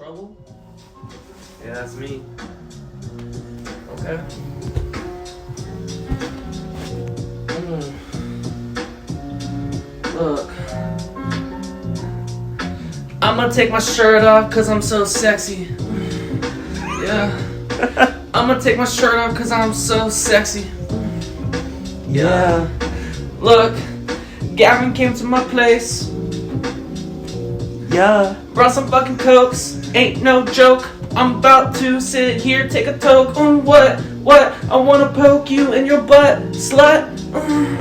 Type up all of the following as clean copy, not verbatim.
trouble? Yeah, that's me. Okay. Look. I'm gonna take my shirt off cause I'm so sexy. Yeah. I'm gonna take my shirt off cause I'm so sexy. Yeah. Look, Gavin came to my place. Yeah. Brought some fucking cokes, ain't no joke. I'm about to sit here, take a toke. What? I wanna poke you in your butt, slut.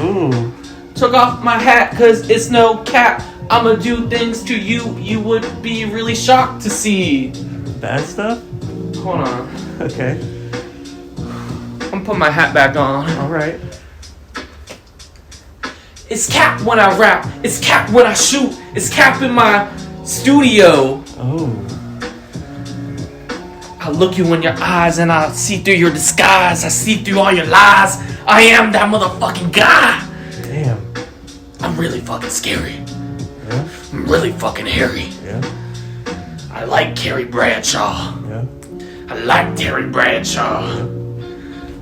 Ooh. Took off my hat cause it's no cap. I'ma do things to you you would be really shocked to see. Bad stuff? Hold on. Okay. I'm putting my hat back on. Alright. It's cap when I rap. It's cap when I shoot. It's cap in my studio. Oh. I look you in your eyes and I see through your disguise. I see through all your lies. I am that motherfucking guy. Damn. I'm really fucking scary. Yeah. I'm really fucking hairy. Yeah. I like Carrie Bradshaw. Yeah. I like Terry Bradshaw.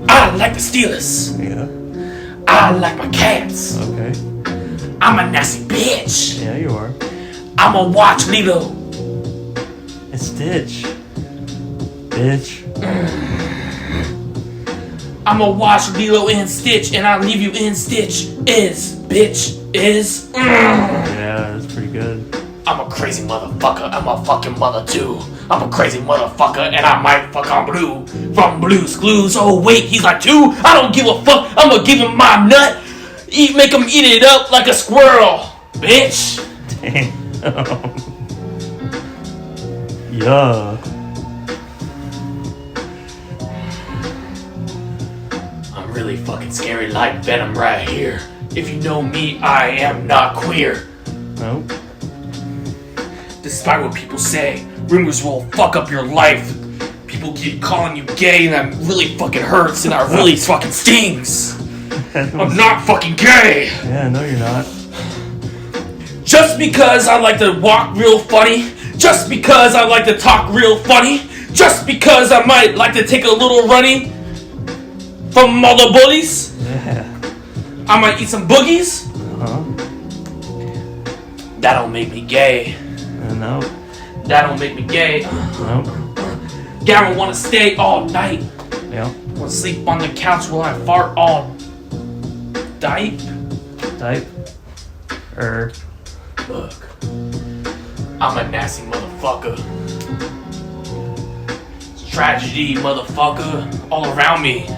I like the Steelers. Yeah. I like my cats. Okay. I'm a nasty bitch. Yeah, you are. I'ma watch Lilo. It's Stitch. Bitch. I'ma watch Lilo and Stitch, and I'll leave you in Stitch. Is. Yeah, that's pretty good. I'm a crazy motherfucker. I'm a fucking mother too. I'm a crazy motherfucker, and I might fuck on Blue from Blue's Clues. Oh wait, he's like 2. I don't give a fuck. I'ma give him my nut. Make him eat it up like a squirrel, bitch. Damn. Yeah. I'm really fucking scary like Venom right here. If you know me, I am not queer. Nope. Despite what people say, rumors will fuck up your life. People keep calling you gay, and that really fucking hurts, and that really fucking stings. I'm not fucking gay. Yeah, no, you're not. Just because I like to walk real funny, just because I like to talk real funny, just because I might like to take a little runny from all the bullies, Yeah. I might eat some boogies. Uh-huh. That don't make me gay. No. That don't make me gay. No. Gavin wanna stay all night. Yeah. Wanna sleep on the couch while I fart all night. Type. Look, I'm a nasty motherfucker. It's tragedy, motherfucker, all around me.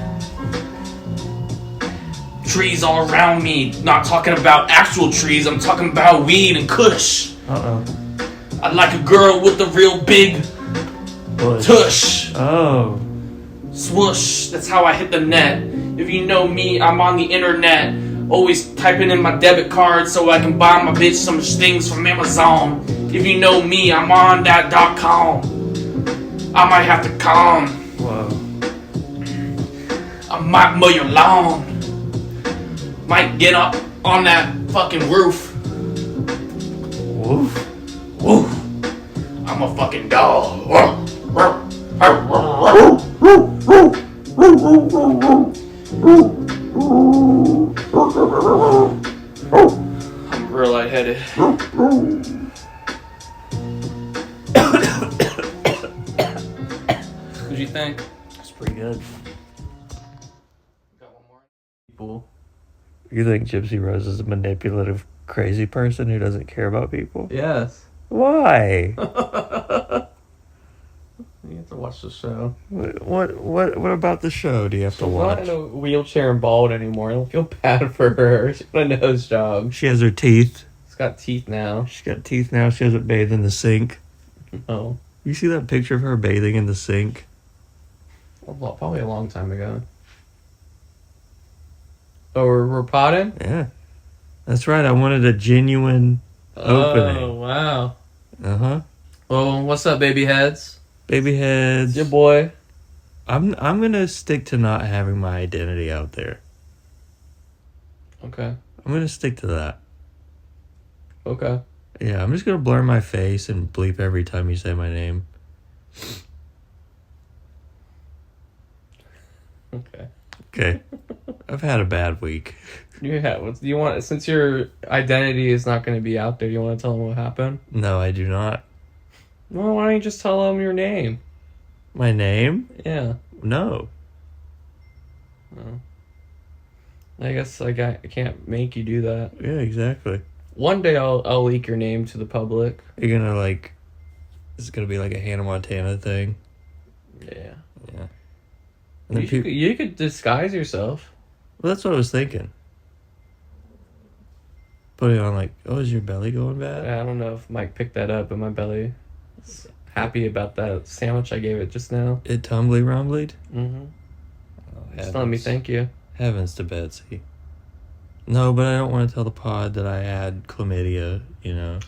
Trees all around me. Not talking about actual trees, I'm talking about weed and kush. Uh-oh. I like a girl with a real big Bush. tush. Oh. Swoosh, that's how I hit the net. If you know me, I'm on the internet. Always typing in my debit card so I can buy my bitch some things from Amazon. If you know me, I'm on that .com. I might have to come. Whoa. I might mow your lawn. Might get up on that fucking roof. Woof. Woof. I'm a fucking dog. I'm real lightheaded. What'd you think? That's pretty good. Got one more? People. You think Gypsy Rose is a manipulative, crazy person who doesn't care about people? Yes. Why? You have to watch the show. What about the show do you have to She's not watch? in a wheelchair and bald anymore. I don't feel bad for her. She's got a nose job. She has her teeth. She's got teeth now. She's got teeth now. She doesn't bathe in the sink. Oh. You see that picture of her bathing in the sink? Probably a long time ago. Oh, we're potting? Yeah. That's right. I wanted a genuine opening. Oh, wow. Uh-huh. Well, what's up, baby heads? Baby heads. It's your boy. I'm gonna stick to not having my identity out there. Okay. I'm gonna stick to that. Okay. Yeah, I'm just gonna blur my face and bleep every time you say my name. Okay. Okay. I've had a bad week. Yeah. What do you want? Since your identity is not going to be out there, you want to tell them what happened? No, I do not. Well, why don't you just tell them your name? My name? Yeah. No. Oh. I guess I can't make you do that. Yeah, exactly. One day I'll leak your name to the public. You're gonna like... It's gonna be like a Hannah Montana thing. Yeah. Yeah. And then You could disguise yourself. Well, that's what I was thinking. Putting on like, oh, is your belly going bad? I don't know if Mike picked that up, but my belly is happy about that sandwich I gave it just now. It tumbly rumbled? Mm-hmm. Oh, Just let me thank you. Heavens to Betsy. No, but I don't want to tell the pod that I had chlamydia, you know.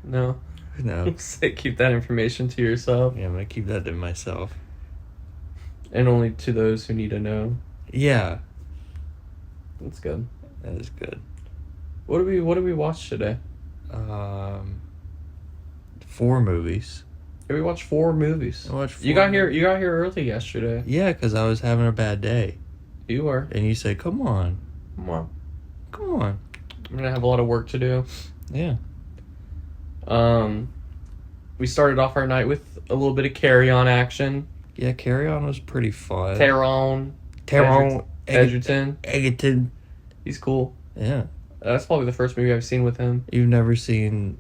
No. No. Keep that information to yourself. Yeah, I'm going to keep that to myself. And only to those who need to know. Yeah. That's good. That is good. What did we watch today? 4 movies. Yeah, we watched 4 movies. I watched 4 You got here early yesterday. Yeah, because I was having a bad day. You were. And you said, come on. Come on. Come on. I'm gonna have a lot of work to do. Yeah. We started off our night with a little bit of carry-on action. Yeah, Carry On was pretty fun. Tyrone Edgerton. He's cool. Yeah. That's probably the first movie I've seen with him. You've never seen...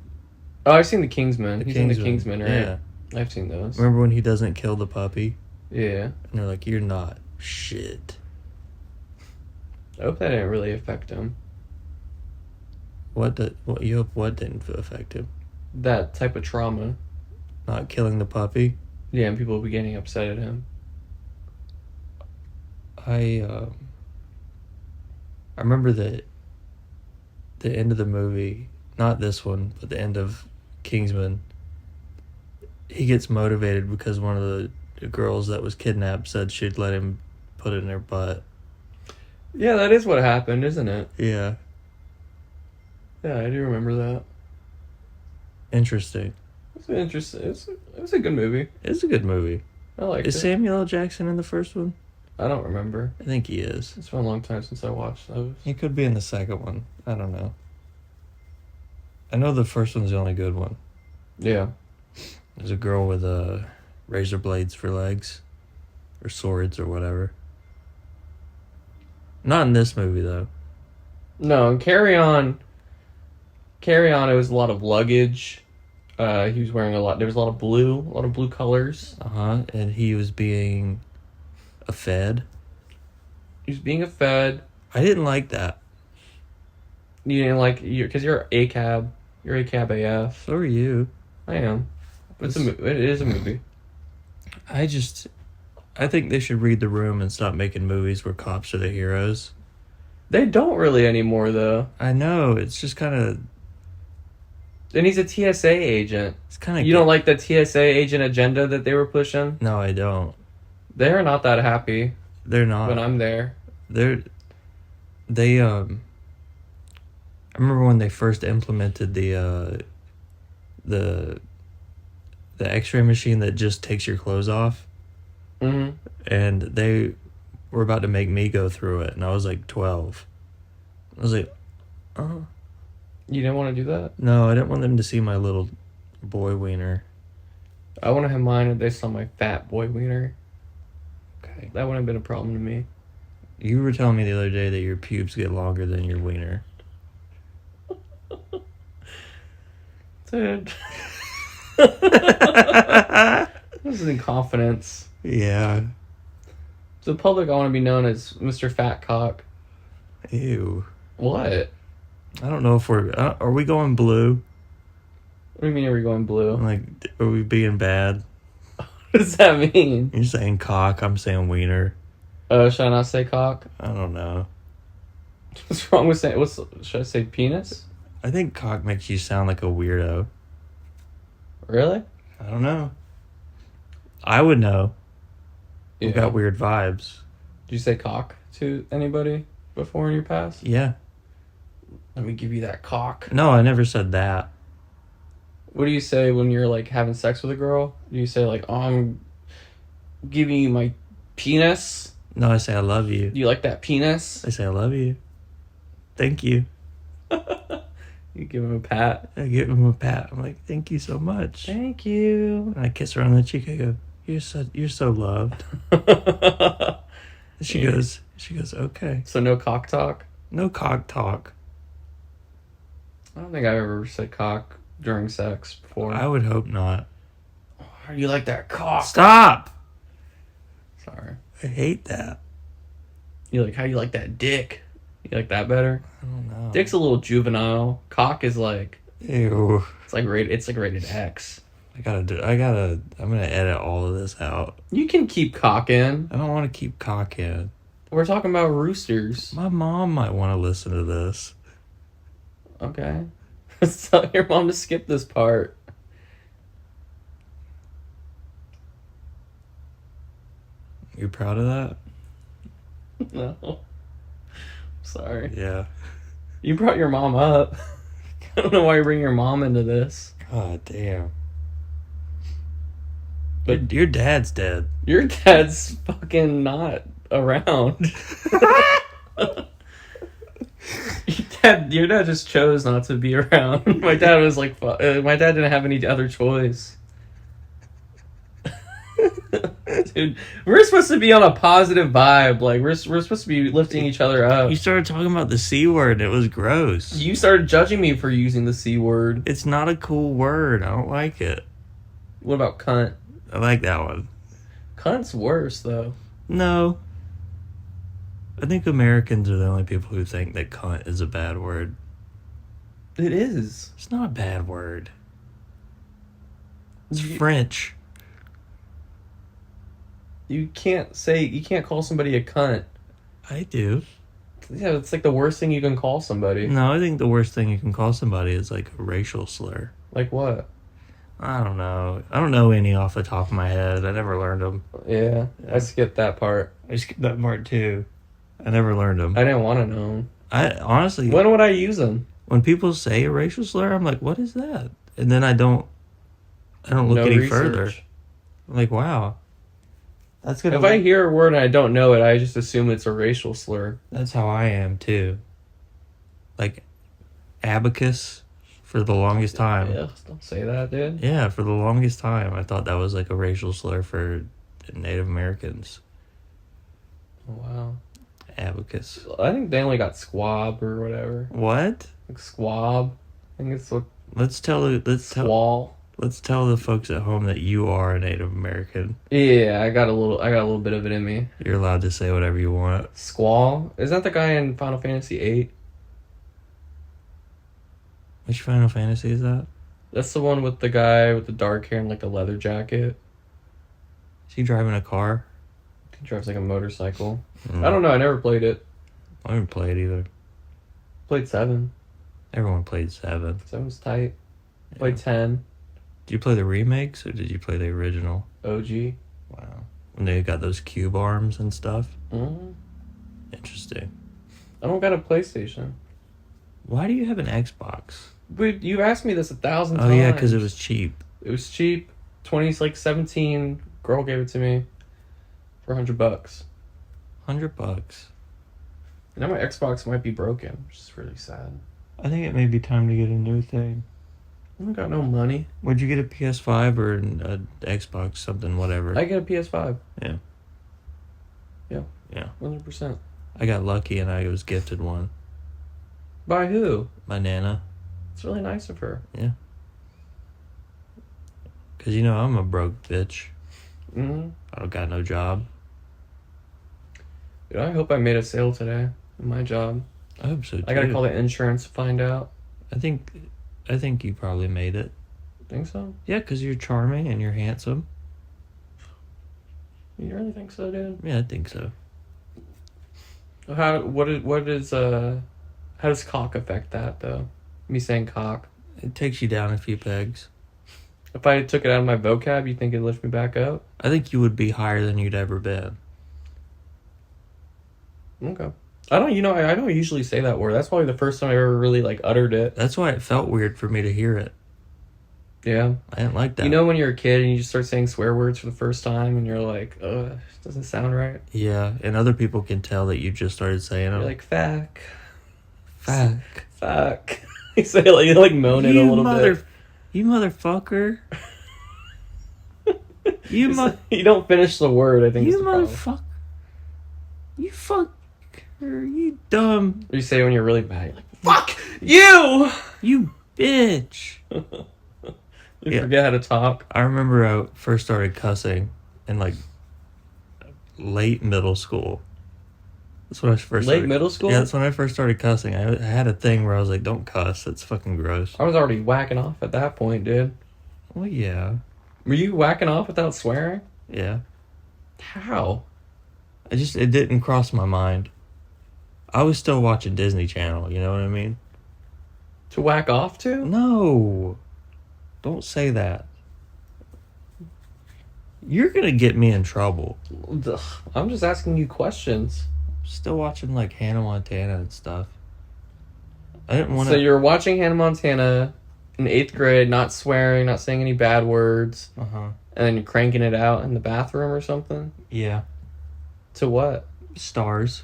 Oh, I've seen The Kingsman. He's in The Kingsman, right? Yeah. I've seen those. Remember when he doesn't kill the puppy? Yeah. And they're like, you're not shit. I hope that didn't really affect him. What didn't affect him? That type of trauma. Not killing the puppy? Yeah, and people will be getting upset at him. I remember the end of the movie, not this one, but the end of Kingsman. He gets motivated because one of the girls that was kidnapped said she'd let him put it in her butt. Yeah, that is what happened, isn't it? Yeah. Yeah, I do remember that. Interesting. It's interesting. It's a good movie. It's a good movie. I liked it. Is Samuel L. Jackson in the first one? I don't remember. I think he is. It's been a long time since I watched those. He could be in the second one. I don't know. I know the first one's the only good one. Yeah. There's a girl with razor blades for legs. Or swords or whatever. Not in this movie, though. No, and Carry On, it was a lot of luggage. He was wearing there was a lot of blue colors. Uh-huh, and he was being a Fed. He was being a Fed. I didn't like that. You didn't like, because you're ACAB. You're ACAB AF. So are you. I am. It is a movie. I think they should read the room and stop making movies where cops are the heroes. They don't really anymore, though. I know, it's just kind of... And he's a TSA agent. It's kind of... You don't like the TSA agent agenda that they were pushing? No, I don't. They're not that happy. They're not. When I'm there. I remember when they first implemented the X-ray machine that just takes your clothes off. Mm-hmm. And they were about to make me go through it, and I was like 12. I was like, oh. You didn't want to do that? No, I didn't want them to see my little boy wiener. I want to have mine if they saw my fat boy wiener. Okay. That wouldn't have been a problem to me. You were telling me the other day that your pubes get longer than your wiener. Dude. This is incompetence. Yeah. To the public, I want to be known as Mr. Fat Cock. Ew. What? I don't know if are we going blue? What do you mean are we going blue? Like, are we being bad? What does that mean? You're saying cock, I'm saying wiener. Should I not say cock? I don't know. What's wrong with saying... Should I say penis? I think cock makes you sound like a weirdo. Really? I don't know. I would know. Yeah. You've got weird vibes. Did you say cock to anybody before in your past? Yeah. Let me give you that cock. No, I never said that. What do you say when you're like having sex with a girl? Do you say like, "Oh, I'm giving you my penis"? No, I say I love you. Do you like that penis? I say I love you. Thank you. You give him a pat. I give him a pat. I'm like, thank you so much. Thank you. And I kiss her on the cheek. I go, you're so loved. And she goes, okay. So no cock talk? No cock talk. I don't think I've ever said cock during sex before. I would hope not. How do you like that cock? Stop! Sorry. I hate that. You like how you like that dick? You like that better? I don't know. Dick's a little juvenile. Cock is like Ew. it's like rated X. I'm gonna edit all of this out. You can keep cock in. I don't want to keep cock in. We're talking about roosters. My mom might want to listen to this. Okay. Tell your mom to skip this part. You proud of that? No. Sorry. Yeah. You brought your mom up. I don't know why you bring your mom into this. God damn. But Your dad's dead. your dad's fucking not around. Your dad just chose not to be around. My dad was like, my dad didn't have any other choice. Dude, we're supposed to be on a positive vibe. Like we're supposed to be lifting each other up. You started talking about the C word and it was gross. You started judging me for using the C word. It's not a cool word. I don't like it. What about cunt? I like that one. Cunt's worse though. No. I think Americans are the only people who think that cunt is a bad word. It is. It's not a bad word. It's You- French. You can't call somebody a cunt. I do. Yeah, it's like the worst thing you can call somebody. No, I think the worst thing you can call somebody is like a racial slur. Like what? I don't know. I don't know any off the top of my head. I never learned them. Yeah, I skipped that part. I skipped that part too. I never learned them. I didn't want to know 'em. I honestly, When would I use them? when people say a racial slur, I'm like, what is that? And then I don't look No any research. further. I'm like, wow. That's good. If I hear a word and I don't know it, I just assume it's a racial slur. That's how I am too. Like abacus for the longest time. Ugh, don't say that, dude. Yeah, for the longest time I thought that was like a racial slur for Native Americans. Oh, wow. Abacus. I think they only got squab or whatever. What? Like squab. I think it's what Let's tell squall. the folks at home that you are a Native American. Yeah, I got a little bit of it in me. You're allowed to say whatever you want. Squall. Is that the guy in Final Fantasy VIII? Which Final Fantasy is that? That's the one with the guy with the dark hair and like the leather jacket. Is he driving a car? He drives like a motorcycle. Mm. I don't know. I never played it. I haven't played either. Played 7. Everyone played 7. 7's tight. Played 10. Did you play the remakes or did you play the original? OG. Wow. When they got those cube arms and stuff? Mm. Interesting. I don't got a PlayStation. Why do you have an Xbox? But you've asked me this 1,000 Oh times. yeah, because it was cheap. It was cheap. 17. Girl gave it to me for $100. $100. Now my Xbox might be broken, which is really sad. I think it may be time to get a new thing. I don't got no money. Would you get a PS5 or an Xbox, something, whatever? I get a PS5. Yeah. Yeah. Yeah. 100%. I got lucky and I was gifted one. By who? My Nana. It's really nice of her. Because, you know, I'm a broke bitch. Mm-hmm. I don't got no job. Dude, I hope I made a sale today in my job. I hope so, too. I gotta call the insurance to find out. I think you probably made it. Think so? Yeah, because you're charming and you're handsome. You really think so, dude? Yeah, I think so. How does cock affect that, though? Me saying cock. It takes you down a few pegs. If I took it out of my vocab, you think it'd lift me back up? I think you would be higher than you'd ever been. Okay. I don't usually say that word. That's probably the first time I ever really, like, uttered it. That's why it felt weird for me to hear it. Yeah. I didn't like that. You know when you're a kid and you just start saying swear words for the first time and you're like, ugh, it doesn't sound right. Yeah, and other people can tell that you just started saying You're them. like, fuck. Fuck. Fuck. You say it like, you like moan it a little bit. You motherfucker. You You don't finish the word, I think. You is the problem. motherfucker. You fucker. You dumb. Or you say it when you're really mad, you're like, fuck you! You bitch. You forget how to talk. I remember I first started cussing in like late middle school. That's when I first Late started. middle school? Yeah, that's when I first started cussing. I had a thing where I was like, don't cuss. It's fucking gross. I was already whacking off at that point, dude. Well, yeah. Were you whacking off without swearing? Yeah. How? It didn't cross my mind. I was still watching Disney Channel, you know what I mean? To whack off to? No. Don't say that. You're gonna get me in trouble. Ugh, I'm just asking you questions. Still watching like Hannah Montana and stuff. I didn't want So to. you're watching Hannah Montana in 8th grade, not swearing, not saying any bad words, Uh-huh. and then you're cranking it out in the bathroom or something? Yeah. To what? Stars.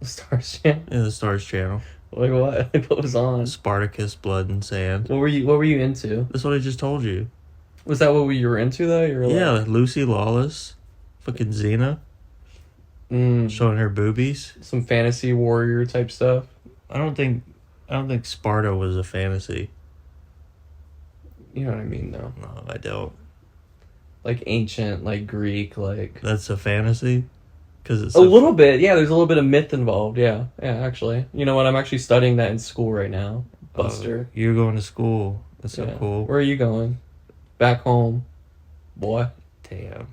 The Stars Channel? Yeah, the Stars Channel. Like what? Like what was on? Spartacus, Blood and Sand. What were you into? That's what I just told you. Was that what you were into though? You were Yeah, like, Lucy Lawless. Fucking Xena. Showing her boobies. some fantasy warrior type stuff. I don't think Sparta was a fantasy. You know what I mean though. No, I don't. Like ancient, like Greek, like That's a fantasy? Because it's a little bit, yeah. There's a little bit of myth involved, yeah. Actually, you know what? I'm actually studying that in school right now. Buster. You're going to school. That's so Yeah. cool. Where are you going? Back home, boy. Damn.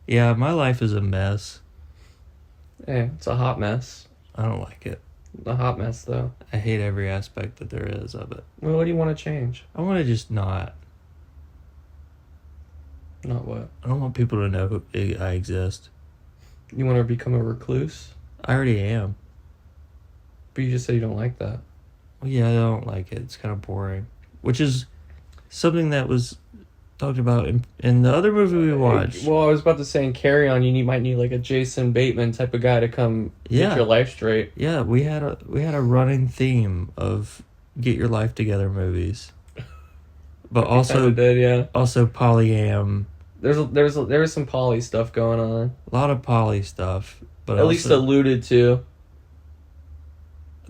Yeah, my life is a mess. Hey, it's a hot mess. I don't like it. A hot mess, though. I hate every aspect that there is of it. Well, what do you want to change? I want to just not. Not what? I don't want people to know I exist. You want to become a recluse? I already am. But you just said you don't like that. Well, yeah, I don't like it. It's kind of boring. Which is something that was talked about in the other movie we watched. Well, I was about to say in Carry On, might need like a Jason Bateman type of guy to come get your life straight. Yeah, we had a running theme of get your life together movies. But also did, yeah. Also polyam. There's some poly stuff going on. A lot of poly stuff, but at least alluded to.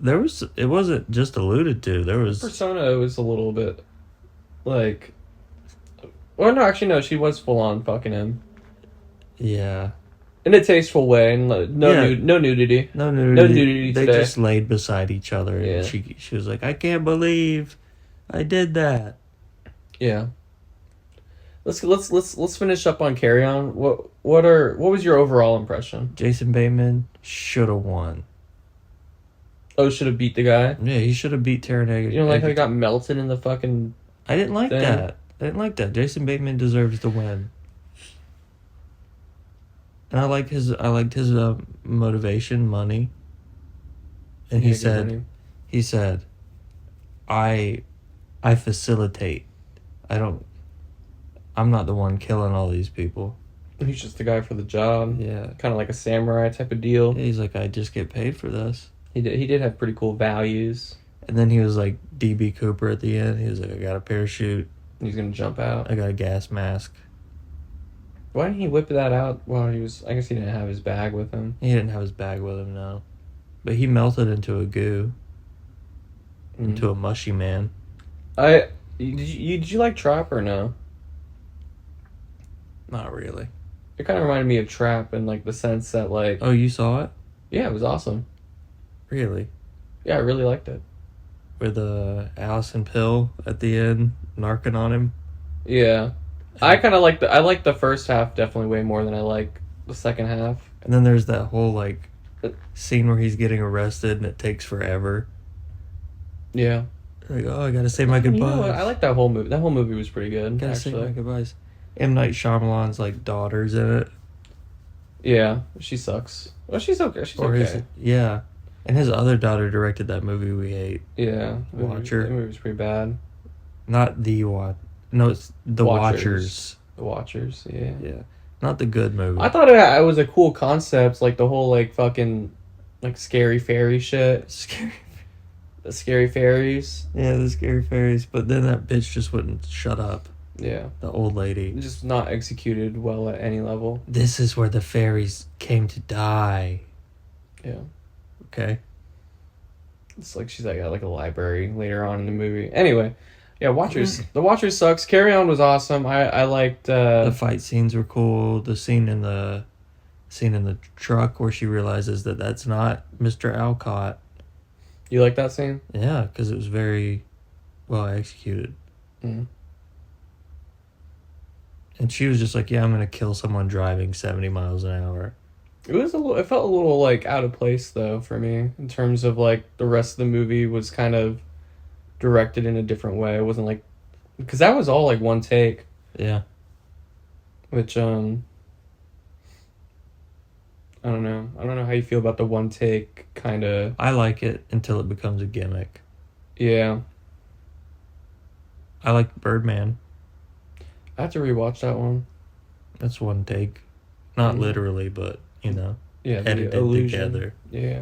It wasn't just alluded to. There was Persona was a little bit like. Well, no, actually, no. She was full on fucking him. Yeah. In a tasteful way, and no nudity. No nudity. No nudity They today. just laid beside each other, Yeah. and she was like, "I can't believe I did that." Yeah. Let's finish up on Carry On. What was your overall impression? Jason Bateman should have won. Oh, should have beat the guy. Yeah, he should have beat Taranega. You know, like how he got melted in the fucking. I didn't like thing. that. I didn't like that. Jason Bateman deserves to win. And I liked his motivation, money. And Yeah, he good money. said, I facilitate. I'm not the one killing all these people. He's just the guy for the job. Yeah. Kind of like a samurai type of deal. He's like, I just get paid for this. He did have pretty cool values. And then he was like D.B. Cooper at the end. He was like, I got a parachute. He's gonna jump out. I got a gas mask. Why didn't he whip that out while he was? I guess he didn't have his bag with him. He didn't have his bag with him, no. But he melted into a goo. Into a mushy man. Did you like Trap or no? Not really. It kind of reminded me of Trap in like the sense that like Oh, you saw it? yeah, it was awesome. Really? Yeah, I really liked it. With Allison Pill at the end, narking on him. Yeah, I kind of like I like the first half definitely way more than I like the second half. And then there's that whole like scene where he's getting arrested and it takes forever. Yeah. Like, oh, I gotta say my goodbyes. You know what? I like that whole movie. That whole movie was pretty good. Gotta say my Actually, goodbyes. M. Night Shyamalan's like daughter's in it. yeah, she sucks. Well, she's okay. She's okay. Yeah. And his other daughter directed that movie we hate. Yeah, Watcher. That movie was pretty bad. Not the watch. No, it's the Watchers. The Watchers, yeah. Yeah, not the good movie. I thought it was a cool concept, like the whole like fucking like scary fairy shit. Scary. The scary fairies. Yeah, the scary fairies. But then that bitch just wouldn't shut up. Yeah. The old lady. Just not executed well at any level. This is where the fairies came to die. Yeah. Okay. It's like she's at like a library later on in the movie. Anyway, yeah, Watchers. The Watchers sucks. Carry On was awesome. I liked the fight scenes were cool. The scene in the truck where she realizes that that's not Mr. Alcott. You like that scene? Yeah, because it was very well executed. Mm. And she was just like, "Yeah, I'm gonna kill someone driving 70 miles an hour." It felt a little like out of place though for me in terms of like the rest of the movie was kind of directed in a different way. It wasn't like, because that was all like one take. Yeah. Which I don't know. I don't know how you feel about the one take kind of. I like it until it becomes a gimmick. Yeah. I like Birdman. I have to rewatch that one. That's one take. Not Mhm. literally, but, Yeah, the edited illusion. together. Yeah.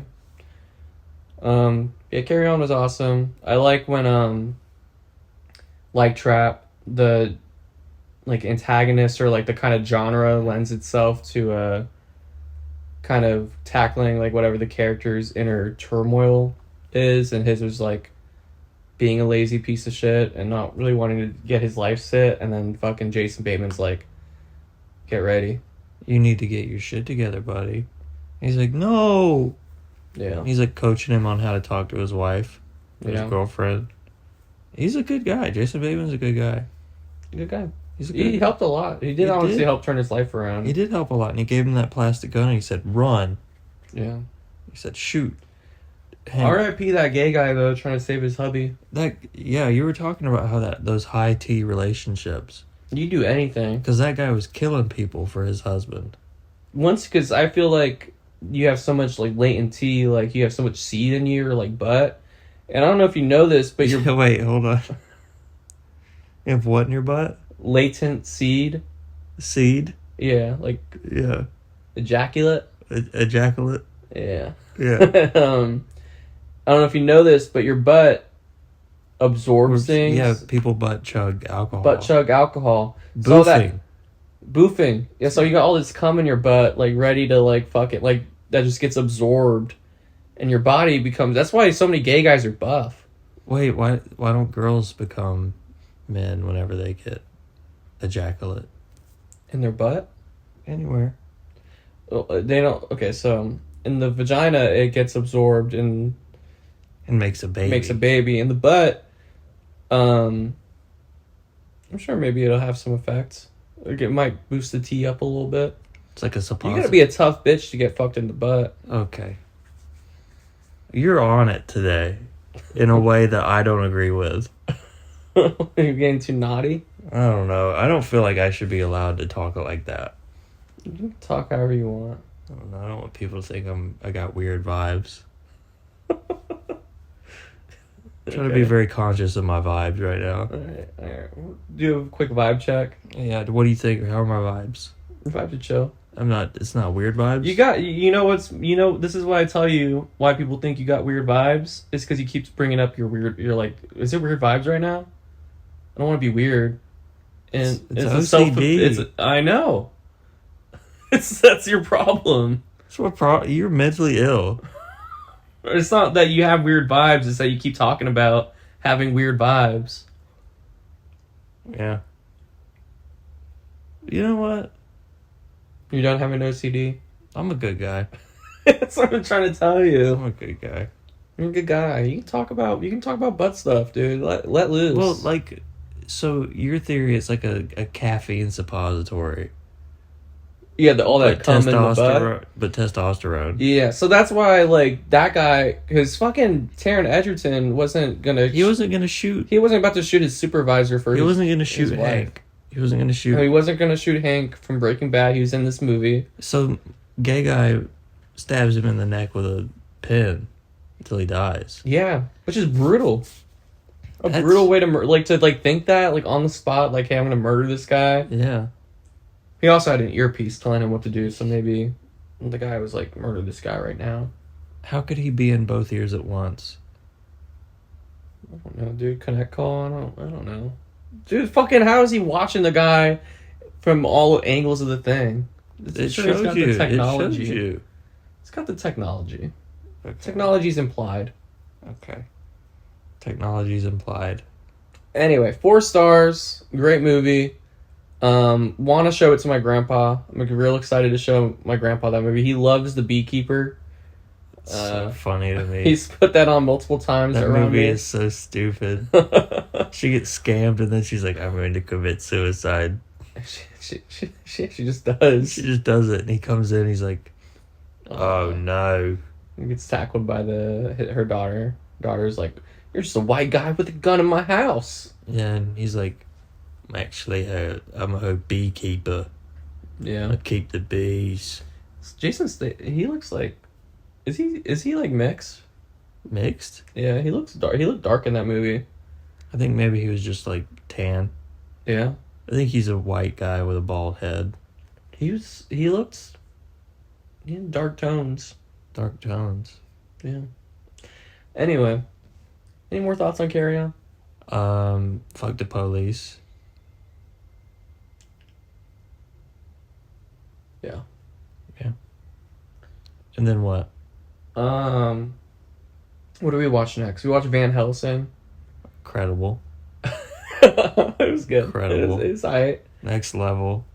Yeah, Carry On was awesome. I like when like Trap, the like antagonist or like the kind of genre lends itself to kind of tackling like whatever the character's inner turmoil is, and his was like being a lazy piece of shit and not really wanting to get his life set, and then fucking Jason Bateman's like, get ready. You need to get your shit together, buddy. He's like, no. Yeah. He's like coaching him on how to talk to his wife, his girlfriend. He's a good guy. Jason Bateman's a good guy. Good guy. He helped a lot. He did honestly help turn his life around. He did help a lot, and he gave him that plastic gun, and he said, run. Yeah. He said, shoot. R.I.P. that gay guy, though, trying to save his hubby. Yeah, you were talking about how those high T relationships. You do anything. Because that guy was killing people for his husband. Because I feel like you have so much, like, latent T, like, you have so much seed in you, or, like, butt. And I don't know if you know this, but you're... Wait, hold on. You have what in your butt? Latent seed. Seed? Yeah, like... Yeah. Ejaculate? Ejaculate? Yeah. Yeah. I don't know if you know this, but your butt absorbs things. Yeah, people butt chug alcohol. Butt chug alcohol. Boofing. Boofing. Yeah, so you got all this cum in your butt, like, ready to, like, fuck it. Like, that just gets absorbed. And your body becomes... That's why so many gay guys are buff. Wait, why don't girls become men whenever they get ejaculate? In their butt? Anywhere. They don't... Okay, so... In the vagina, it gets absorbed and makes a baby. In the butt, I'm sure maybe it'll have some effects. Like it might boost the T up a little bit. It's like a suppositor. You gotta be a tough bitch to get fucked in the butt. Okay. You're on it today in a way that I don't agree with. You're getting too naughty? I don't know. I don't feel like I should be allowed to talk like that. You can talk however you want. I don't know. I don't want people to think I got weird vibes. I'm trying to be very conscious of my vibes right now. Alright. Do a quick vibe check. Yeah, what do you think? How are my vibes? Vibe to chill. It's not weird vibes? This is why I tell you why people think you got weird vibes. It's because he keeps bringing up you're like, is it weird vibes right now? I don't want to be weird. And it's OCD. I know. That's your problem. You're mentally ill. It's not that you have weird vibes, it's that you keep talking about having weird vibes. Yeah. You know what? You're done having OCD? I'm a good guy. That's what I'm trying to tell you. I'm a good guy. You're a good guy. You can talk about butt stuff, dude. Let loose. Well, like, so your theory is like a caffeine suppository. Yeah, all that cum in the butt. But testosterone. Yeah, so that's why, like, that guy, because fucking Taron Egerton wasn't gonna... He wasn't gonna shoot. He wasn't about to shoot his supervisor for He wasn't gonna shoot Hank. He wasn't gonna shoot... No, he wasn't gonna shoot Hank from Breaking Bad. He was in this movie. So, gay guy stabs him in the neck with a pin until he dies. Yeah, which is brutal. brutal way to think that, like, on the spot, like, hey, I'm gonna murder this guy. Yeah. He also had an earpiece telling him what to do, so maybe the guy was like, murder this guy right now. How could he be in both ears at once? I don't know, dude. Connect call? I don't know. Dude, fucking, how is he watching the guy from all angles of the thing? It shows you. It shows you. It's got the technology. Okay. Technology's implied. Okay. Technology's implied. Anyway, 4 stars. Great movie. Want to show it to my grandpa. I'm like, real excited to show my grandpa that movie. He loves The Beekeeper. It's so funny to me. He's put that on multiple times that around movie me. is so stupid. She gets scammed and then she's like, I'm going to commit suicide. She just does. She just does it, and he comes in, he's like, oh no. He gets tackled by her daughter. Daughter's like, you're just a white guy with a gun in my house. Yeah, and he's like, I'm her beekeeper. Yeah. I keep the bees. Jason he looks like, is he like mixed? Mixed? Yeah, he looks dark. He looked dark in that movie. I think maybe he was just like tan. Yeah. I think he's a white guy with a bald head. He looked in dark tones. Dark tones. Yeah. Anyway, any more thoughts on Carry On? Fuck the police. Yeah. Yeah. And then what? What do we watch next? We watch Van Helsing. Credible. It was good. Incredible. It was alright. Next level.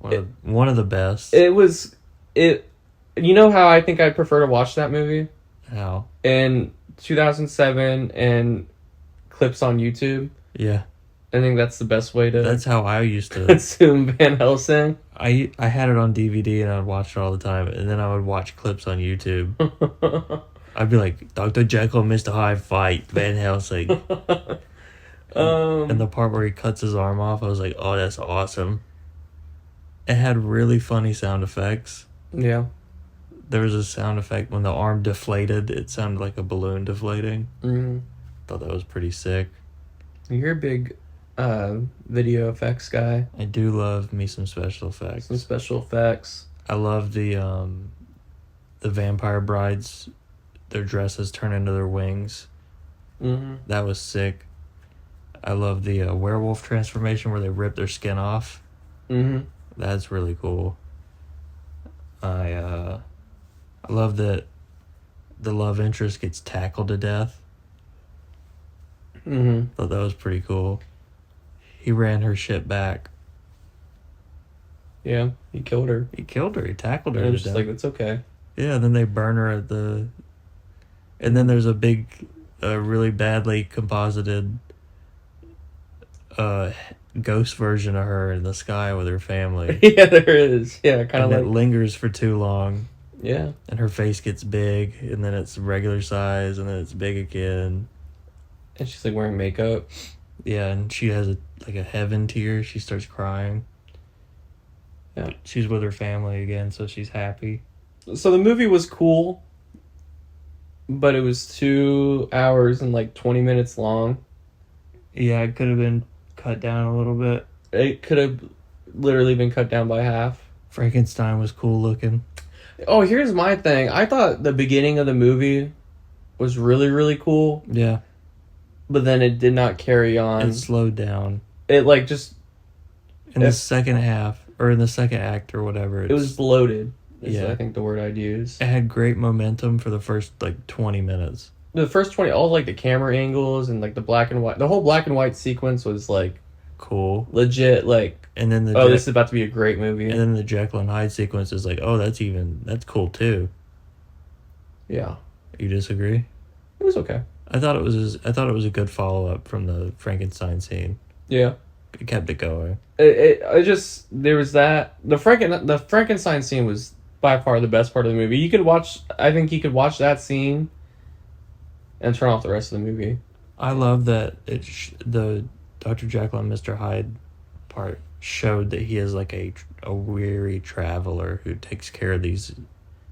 One of the best. You know how I think I'd prefer to watch that movie? How? In 2007 and clips on YouTube. Yeah. I think that's the best way to That's how I used to consume Van Helsing. I had it on DVD and I'd watch it all the time, and then I would watch clips on YouTube. I'd be like, Dr. Jekyll and Mr. Hyde fight Van Helsing. And the part where he cuts his arm off, I was like, oh, that's awesome. It had really funny sound effects. Yeah. There was a sound effect when the arm deflated. It sounded like a balloon deflating. Mm-hmm. Thought that was pretty sick. You're a big video effects guy. I do love me some special effects. Some special effects. I love the vampire brides. Their dresses turn into their wings. Mm-hmm. That was sick. I love the werewolf transformation where they rip their skin off. Mm-hmm. That's really cool. I love that the love interest gets tackled to death. Mm-hmm. Thought that was pretty cool. He ran her shit back. Yeah, he killed her. He killed her. He tackled her And to it's just death. like, it's okay. Yeah, and then they burn her at the... And then there's a big, really badly composited ghost version of her in the sky with her family. Yeah, there is. Yeah, kind of And like... it lingers for too long. Yeah. And her face gets big, and then it's regular size, and then it's big again. And she's like wearing makeup. Yeah, and she has a heaven tear. She starts crying. Yeah. She's with her family again, so she's happy. So the movie was cool, but it was 2 hours and like 20 minutes long. Yeah, it could have been cut down a little bit. It could have literally been cut down by half. Frankenstein was cool looking. Oh, here's my thing. I thought the beginning of the movie was really, really cool, Yeah. but then it did not carry on. It slowed down. It like just... In the second half, or in the second act or whatever. It was bloated, is Yeah. I think the word I'd use. It had great momentum for the first, 20 minutes. The first 20, all like the camera angles and like the black and white, the whole black and white sequence was like Cool. legit, like, And then this is about to be a great movie. And then the Jekyll and Hyde sequence is like, oh, that's cool too. Yeah. You disagree? It was okay. I thought it was a good follow up from the Frankenstein scene. Yeah. It kept it going. There was that. The Frankenstein scene was by far the best part of the movie. I think you could watch that scene and turn off the rest of the movie. I love that the Dr. Jekyll and Mr. Hyde part showed that he is like a weary traveler who takes care of these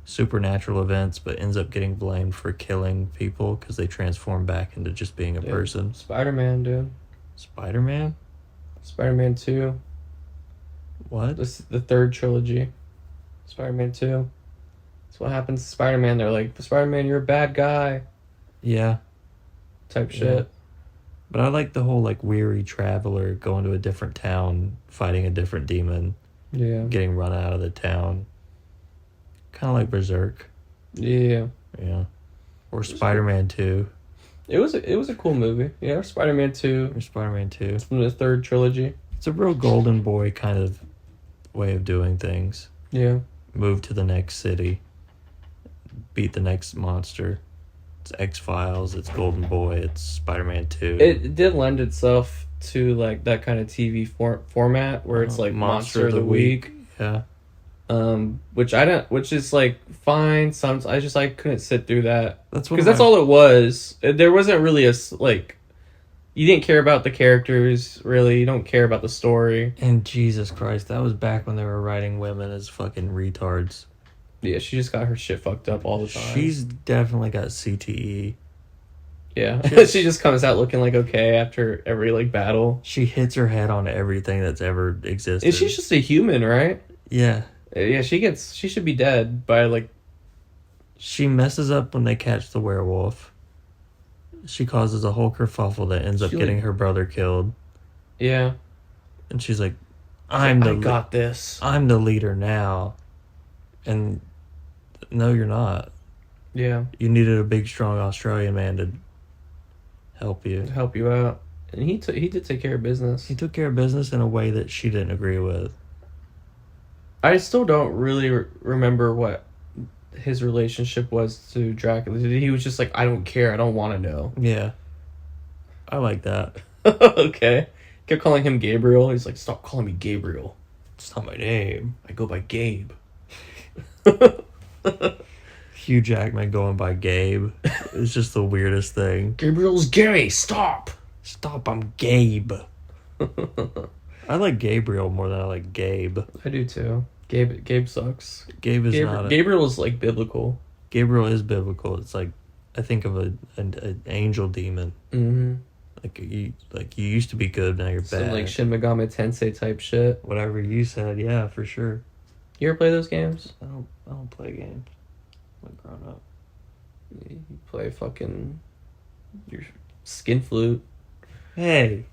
supernatural events, but ends up getting blamed for killing people because they transform back into just being a person. Spider-Man, dude. Spider-Man? Spider-Man 2. What? This is the third trilogy. Spider-Man 2. That's what happens to Spider-Man. They're like, Spider-Man, you're a bad guy. Yeah. Type Yeah. shit. But I like the whole, like, weary traveler going to a different town, fighting a different demon, Yeah. getting run out of the town. Kind of like Berserk. Yeah. Yeah. Or Spider-Man 2. It was a cool movie. Yeah, Spider-Man 2. Or Spider-Man 2. From the third trilogy. It's a real golden boy kind of way of doing things. Yeah. Move to the next city. Beat the next monster. It's X-Files, it's Golden Boy, it's Spider-Man 2. It did lend itself to like that kind of TV format where it's like Monster of the Week. Yeah. Which is like fine. Sometimes I couldn't sit through that. That's what because that's all it was. There wasn't really you didn't care about the characters really. You don't care about the story. And Jesus Christ, that was back when they were writing women as fucking retards. Yeah, she just got her shit fucked up all the time. She's definitely got CTE. Yeah, she just comes out looking like okay after every like battle. She hits her head on everything that's ever existed. And she's just a human, right? Yeah. Yeah, she should be dead by like. She messes up when they catch the werewolf. She causes a whole kerfuffle that ends up getting her brother killed. Yeah. And she's like, I got this. I'm the leader now. And no, you're not. Yeah. You needed a big, strong Australian man to help you. Help you out. And he did take care of business. He took care of business in a way that she didn't agree with. I still don't really remember what his relationship was to Dracula. He was just like, I don't care. I don't want to know. Yeah. I like that. Okay. Kept calling him Gabriel. He's like, stop calling me Gabriel. It's not my name. I go by Gabe. Hugh Jackman going by Gabe. It's just the weirdest thing. Gabriel's gay. Stop. Stop, I'm Gabe. I like Gabriel more than I like Gabe. I do too. Gabe sucks. Gabriel is like biblical. Gabriel is biblical. It's like, I think of an angel demon. Mm-hmm. Like you used to be good, now you're bad. Some like Shin Megami Tensei type shit. Whatever you said, yeah, for sure. You ever play those games? I don't play games. I'm grown up. You play fucking your skin flute. Hey.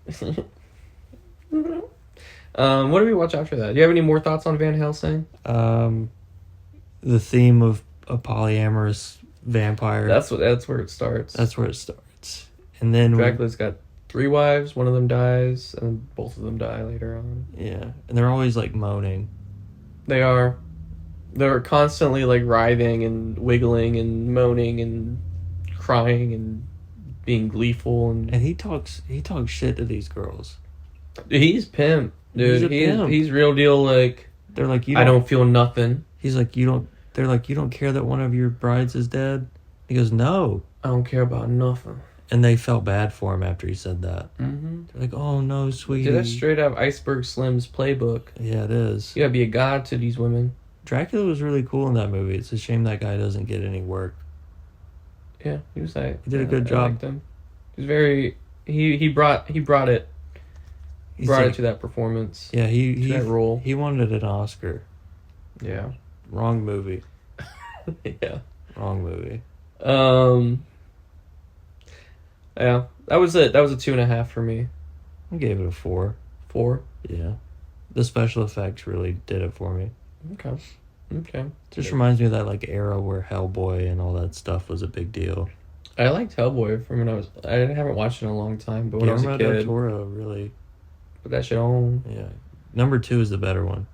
What do we watch after that? Do you have any more thoughts on Van Helsing? The theme of a polyamorous vampire. That's where it starts. That's where it starts. And then Dracula's got 3 wives, one of them dies, and both of them die later on. Yeah. And they're always like moaning. They're constantly like writhing and wiggling and moaning and crying and being gleeful and he talks shit to these girls. He's pimp, dude. He's real deal. Like they're like, I don't feel nothing. He's like, they're like, you don't care that one of your brides is dead? He goes, no. I don't care about nothing. And they felt bad for him after he said that. Mm-hmm. They're like, oh no, sweetie. Dude, that's straight up Iceberg Slim's playbook. Yeah, it is. You gotta be a god to these women. Dracula was really cool in that movie. It's a shame that guy doesn't get any work. Yeah, he was like, he did a good job. I liked him. He was very he brought it. He brought it to that performance. Yeah, he that role. He wanted an Oscar. Yeah. Wrong movie. Yeah. Wrong movie. Yeah, that was it. That was a 2.5 for me. I gave it a 4. 4? Yeah. The special effects really did it for me. Okay. Just reminds me of that like era where Hellboy and all that stuff was a big deal. I liked Hellboy from when I haven't watched it in a long time, but when I was a kid. Guillermo del Toro really Put that shit on. Yeah. Number 2 is the better one.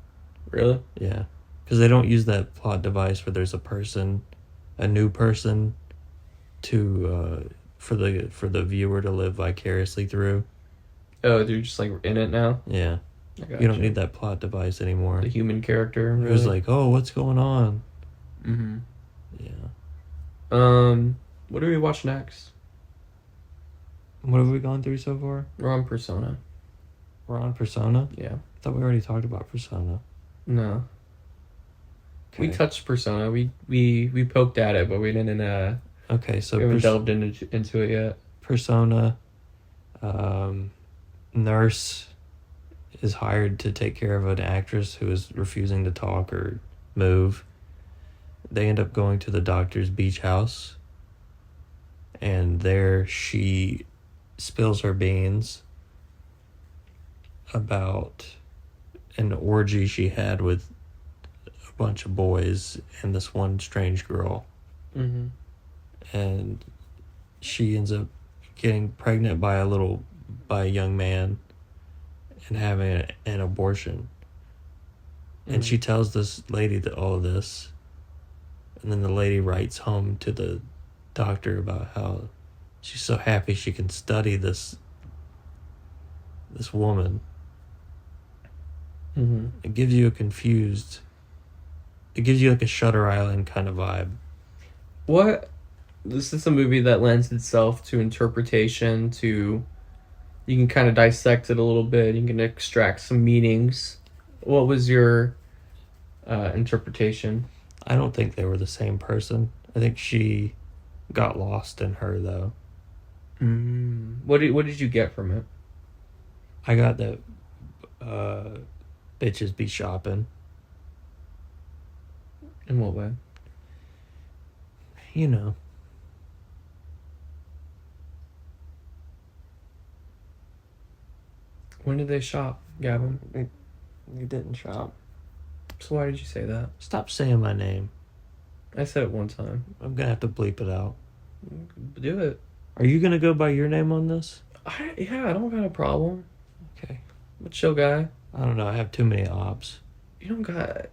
Really? Yeah. Because they don't use that plot device where there's a new person to for the viewer to live vicariously through. Oh, they're just like in it now? Yeah. You don't need that plot device anymore. The human character. Really? It was like, oh, what's going on? Mm-hmm. Yeah. What do we watch next? What have we gone through so far? We're on Persona. We're on Persona? Yeah. I thought we already talked about Persona. No. We touched Persona. We poked at it, but we didn't. Okay, so we haven't delved into it yet. Persona. Nurse is hired to take care of an actress who is refusing to talk or move. They end up going to the doctor's beach house, and there she spills her beans about an orgy she had with a bunch of boys and this one strange girl. Mm-hmm. And she ends up getting pregnant by a young man and having an abortion. And she tells this lady all of this, and then the lady writes home to the doctor about how she's so happy she can study this woman. Mm-hmm. It gives you like a Shutter Island kind of vibe. This is a movie that lends itself to interpretation, you can kind of dissect it a little bit, you can extract some meanings. What was your interpretation? I don't think they were the same person. I think she got lost in her, though. What did you get from it? I got that bitches be shopping. In what way? You know. When did they shop, Gavin? You didn't shop. So why did you say that? Stop saying my name. I said it one time. I'm gonna have to bleep it out. Do it. Are you gonna go by your name on this? Yeah, I don't got a problem. Okay. I'm a chill guy. I don't know. I have too many ops. You got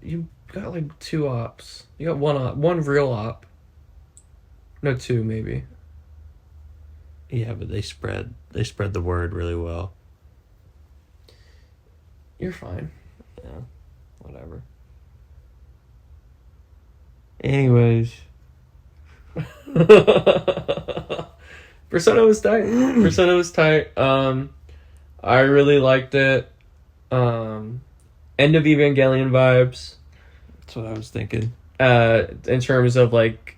like 2 ops. You got one real op. No, 2 maybe. Yeah, but they spread the word really well. You're fine. Yeah. Whatever. Anyways. Persona was tight. I really liked it. End of Evangelion vibes. That's what I was thinking. In terms of like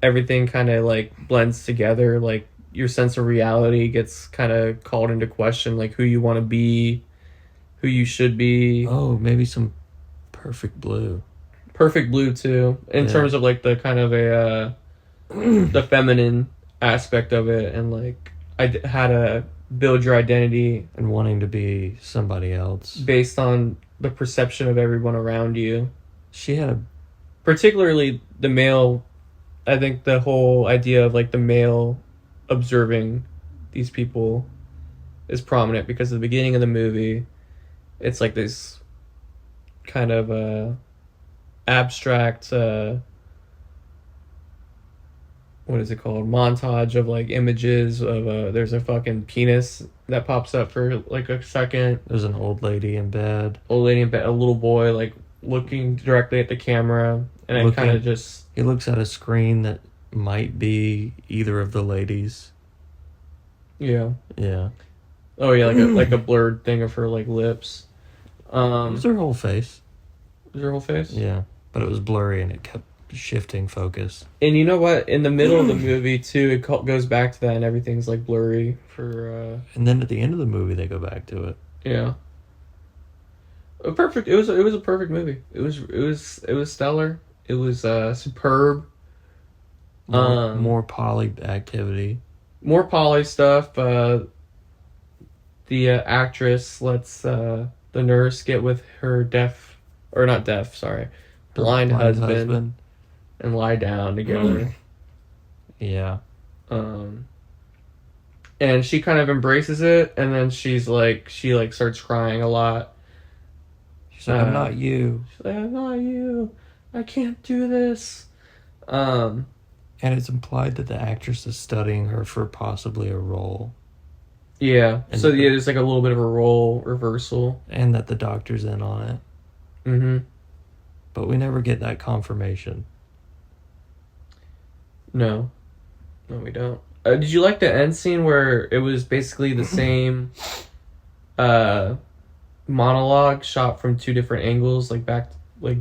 everything kind of like blends together, like your sense of reality gets kind of called into question, like who you want to be, who you should be. Oh, maybe some Perfect Blue. Perfect Blue too, in terms of like the kind of a the feminine aspect of it, and like how to build your identity and wanting to be somebody else based on the perception of everyone around you. She had particularly the male. I think the whole idea of like the male observing these people is prominent because at the beginning of the movie, it's like this kind of abstract what is it called, montage of like images of there's a fucking penis that pops up for like a second. There's an old lady in bed, a little boy like looking directly at the camera, and it kind of just he looks at a screen that might be either of the ladies. Yeah Oh yeah, like a blurred thing of her like lips. It was her whole face. Was her whole face? Yeah, but it was blurry and it kept shifting focus. And you know what? In the middle of the movie too, it goes back to that, and everything's like blurry for. And then at the end of the movie, they go back to it. Yeah. Perfect. It was a perfect movie. It was stellar. It was superb. More poly activity. More poly stuff. The actress lets the nurse get with her blind husband and lie down together. Yeah. And she kind of embraces it, and then she starts crying a lot. She's like, I'm not you. She's like, I'm not you. I can't do this. And it's implied that the actress is studying her for possibly a role. Yeah. And so there's like a little bit of a role reversal. And that the doctor's in on it. Mm-hmm. But we never get that confirmation. No, we don't. Did you like the end scene where it was basically the same monologue shot from 2 different angles, like back, like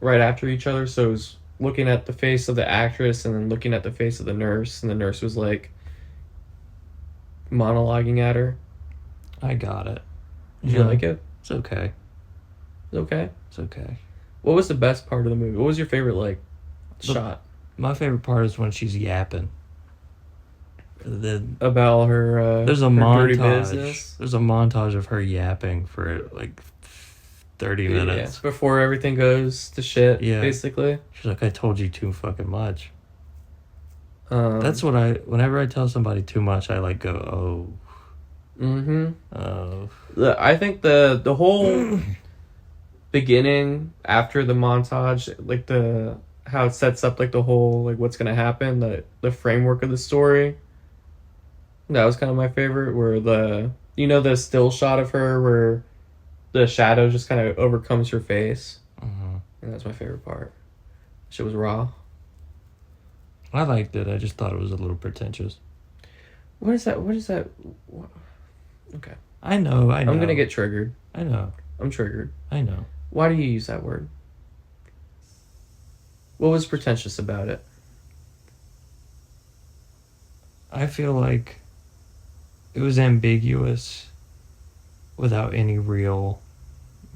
right after each other, so it was looking at the face of the actress and then looking at the face of the nurse, and the nurse was like monologuing at her. I got it. Did you like it? It's okay. Okay. It's okay. What was the best part of the movie? What was your favorite shot? My favorite part is when she's yapping. About her there's a her dirty montage. business. There's a montage of her yapping for like 30 minutes. Yeah, before everything goes to shit, Yeah. basically. She's like, I told you too fucking much. That's what whenever I tell somebody too much, I like go, oh. Mm-hmm. Oh. I think the whole beginning after the montage, like how it sets up like the whole like what's gonna happen, the framework of the story. That was kind of my favorite, where the still shot of her where the shadow just kind of overcomes her face. Uh-huh. And that's my favorite part. Shit was raw. I liked it. I just thought it was a little pretentious. What is that? What? Okay. I know. I'm gonna get triggered. I know. I'm triggered. I know. Why do you use that word? What was pretentious about it? I feel like it was ambiguous without any real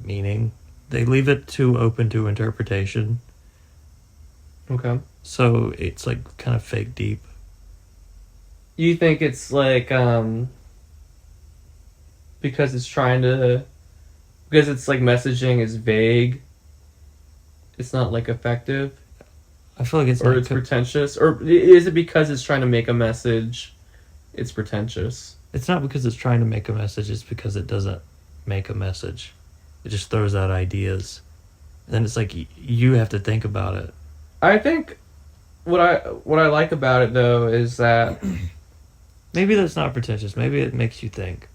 meaning. They leave it too open to interpretation. Okay. So it's like kind of fake deep. You think it's like because it's like messaging is vague, it's not like effective? I feel like it's or not it's pretentious, or is it because it's trying to make a message? It's pretentious. It's not because it's trying to make a message. It's because it doesn't make a message. It just throws out ideas. And then it's like you have to think about it. I think what I like about it though is that maybe that's not pretentious. Maybe it makes you think.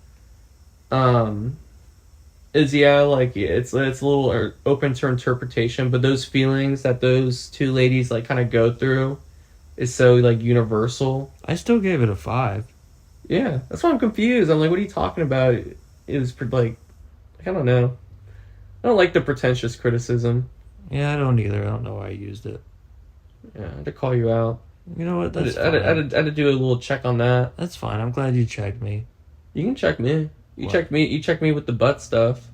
Is like it's a little open to interpretation, but those feelings that those two ladies like kind of go through is so like universal. I still gave it a 5. Yeah, that's why I'm confused. I'm like, what are you talking about? It was like, I don't know. I don't like the pretentious criticism. Yeah, I don't either. I don't know why I used it. Yeah, I had to call you out. You know what? That's I fine. had to do a little check on that. That's fine. I'm glad you checked me. You can check me. You What? checked me. You checked me with the butt stuff.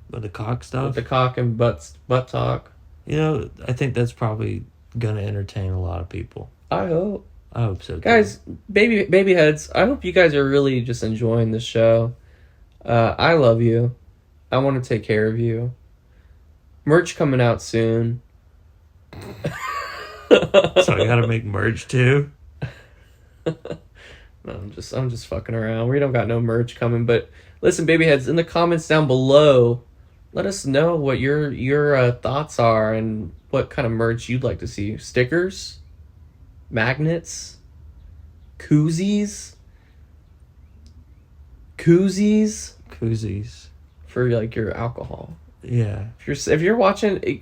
With the cock stuff? With the cock and butt talk. You know, I think that's probably gonna entertain a lot of people. I hope. I hope so, too. Guys, baby heads, I hope you guys are really just enjoying the show. I love you. I want to take care of you. Merch coming out soon. So I gotta make merch too? No, I'm just fucking around. We don't got no merch coming, but listen, baby heads, in the comments down below, let us know what your thoughts are and what kind of merch you'd like to see. Stickers, magnets, koozies for like your alcohol. Yeah. If you're watching,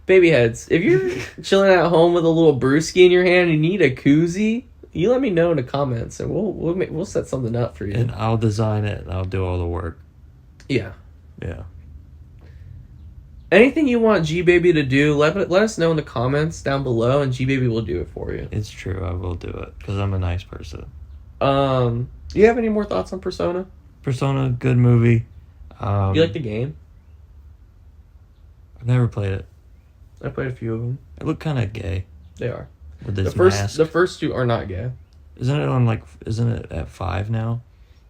baby heads, if you're chilling at home with a little brewski in your hand and you need a koozie, you let me know in the comments and we'll set something up for you. And I'll design it and I'll do all the work. Yeah. Yeah. Anything you want G Baby to do, let us know in the comments down below, and G Baby will do it for you. It's true, I will do it because I'm a nice person. Do you have any more thoughts on Persona? Persona, good movie. You like the game? I've never played it. I played a few of them. It looked kind of gay They are. with this The mask. first two are not gay. Isn't it at 5 now?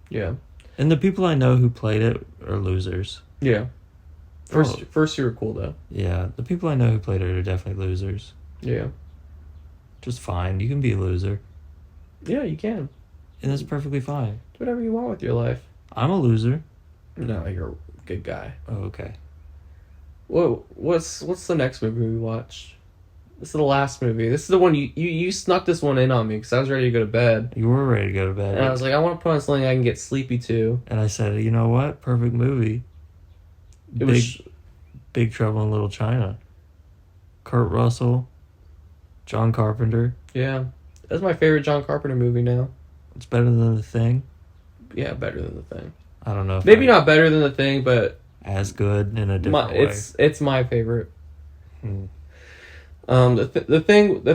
Yeah. And the people I know who played it are losers. Yeah. First two were cool though. Yeah, the people I know who played it are definitely losers. Yeah. Just fine. You can be a loser. Yeah, you can. And that's perfectly fine. Do whatever you want with your life. I'm a loser. No, you're a good guy. Oh, okay. What's the next movie we watched? This is the last movie. This is the one you snuck this one in on me because I was ready to go to bed. You were ready to go to bed. And I was like, I want to put on something I can get sleepy to. And I said, you know what? Perfect movie. Big Trouble in Little China. Kurt Russell. John Carpenter. Yeah. That's my favorite John Carpenter movie now. It's better than The Thing. Yeah, better than The Thing. I don't know. Maybe not better than The Thing, but as good in a different way. It's my favorite. Hmm. The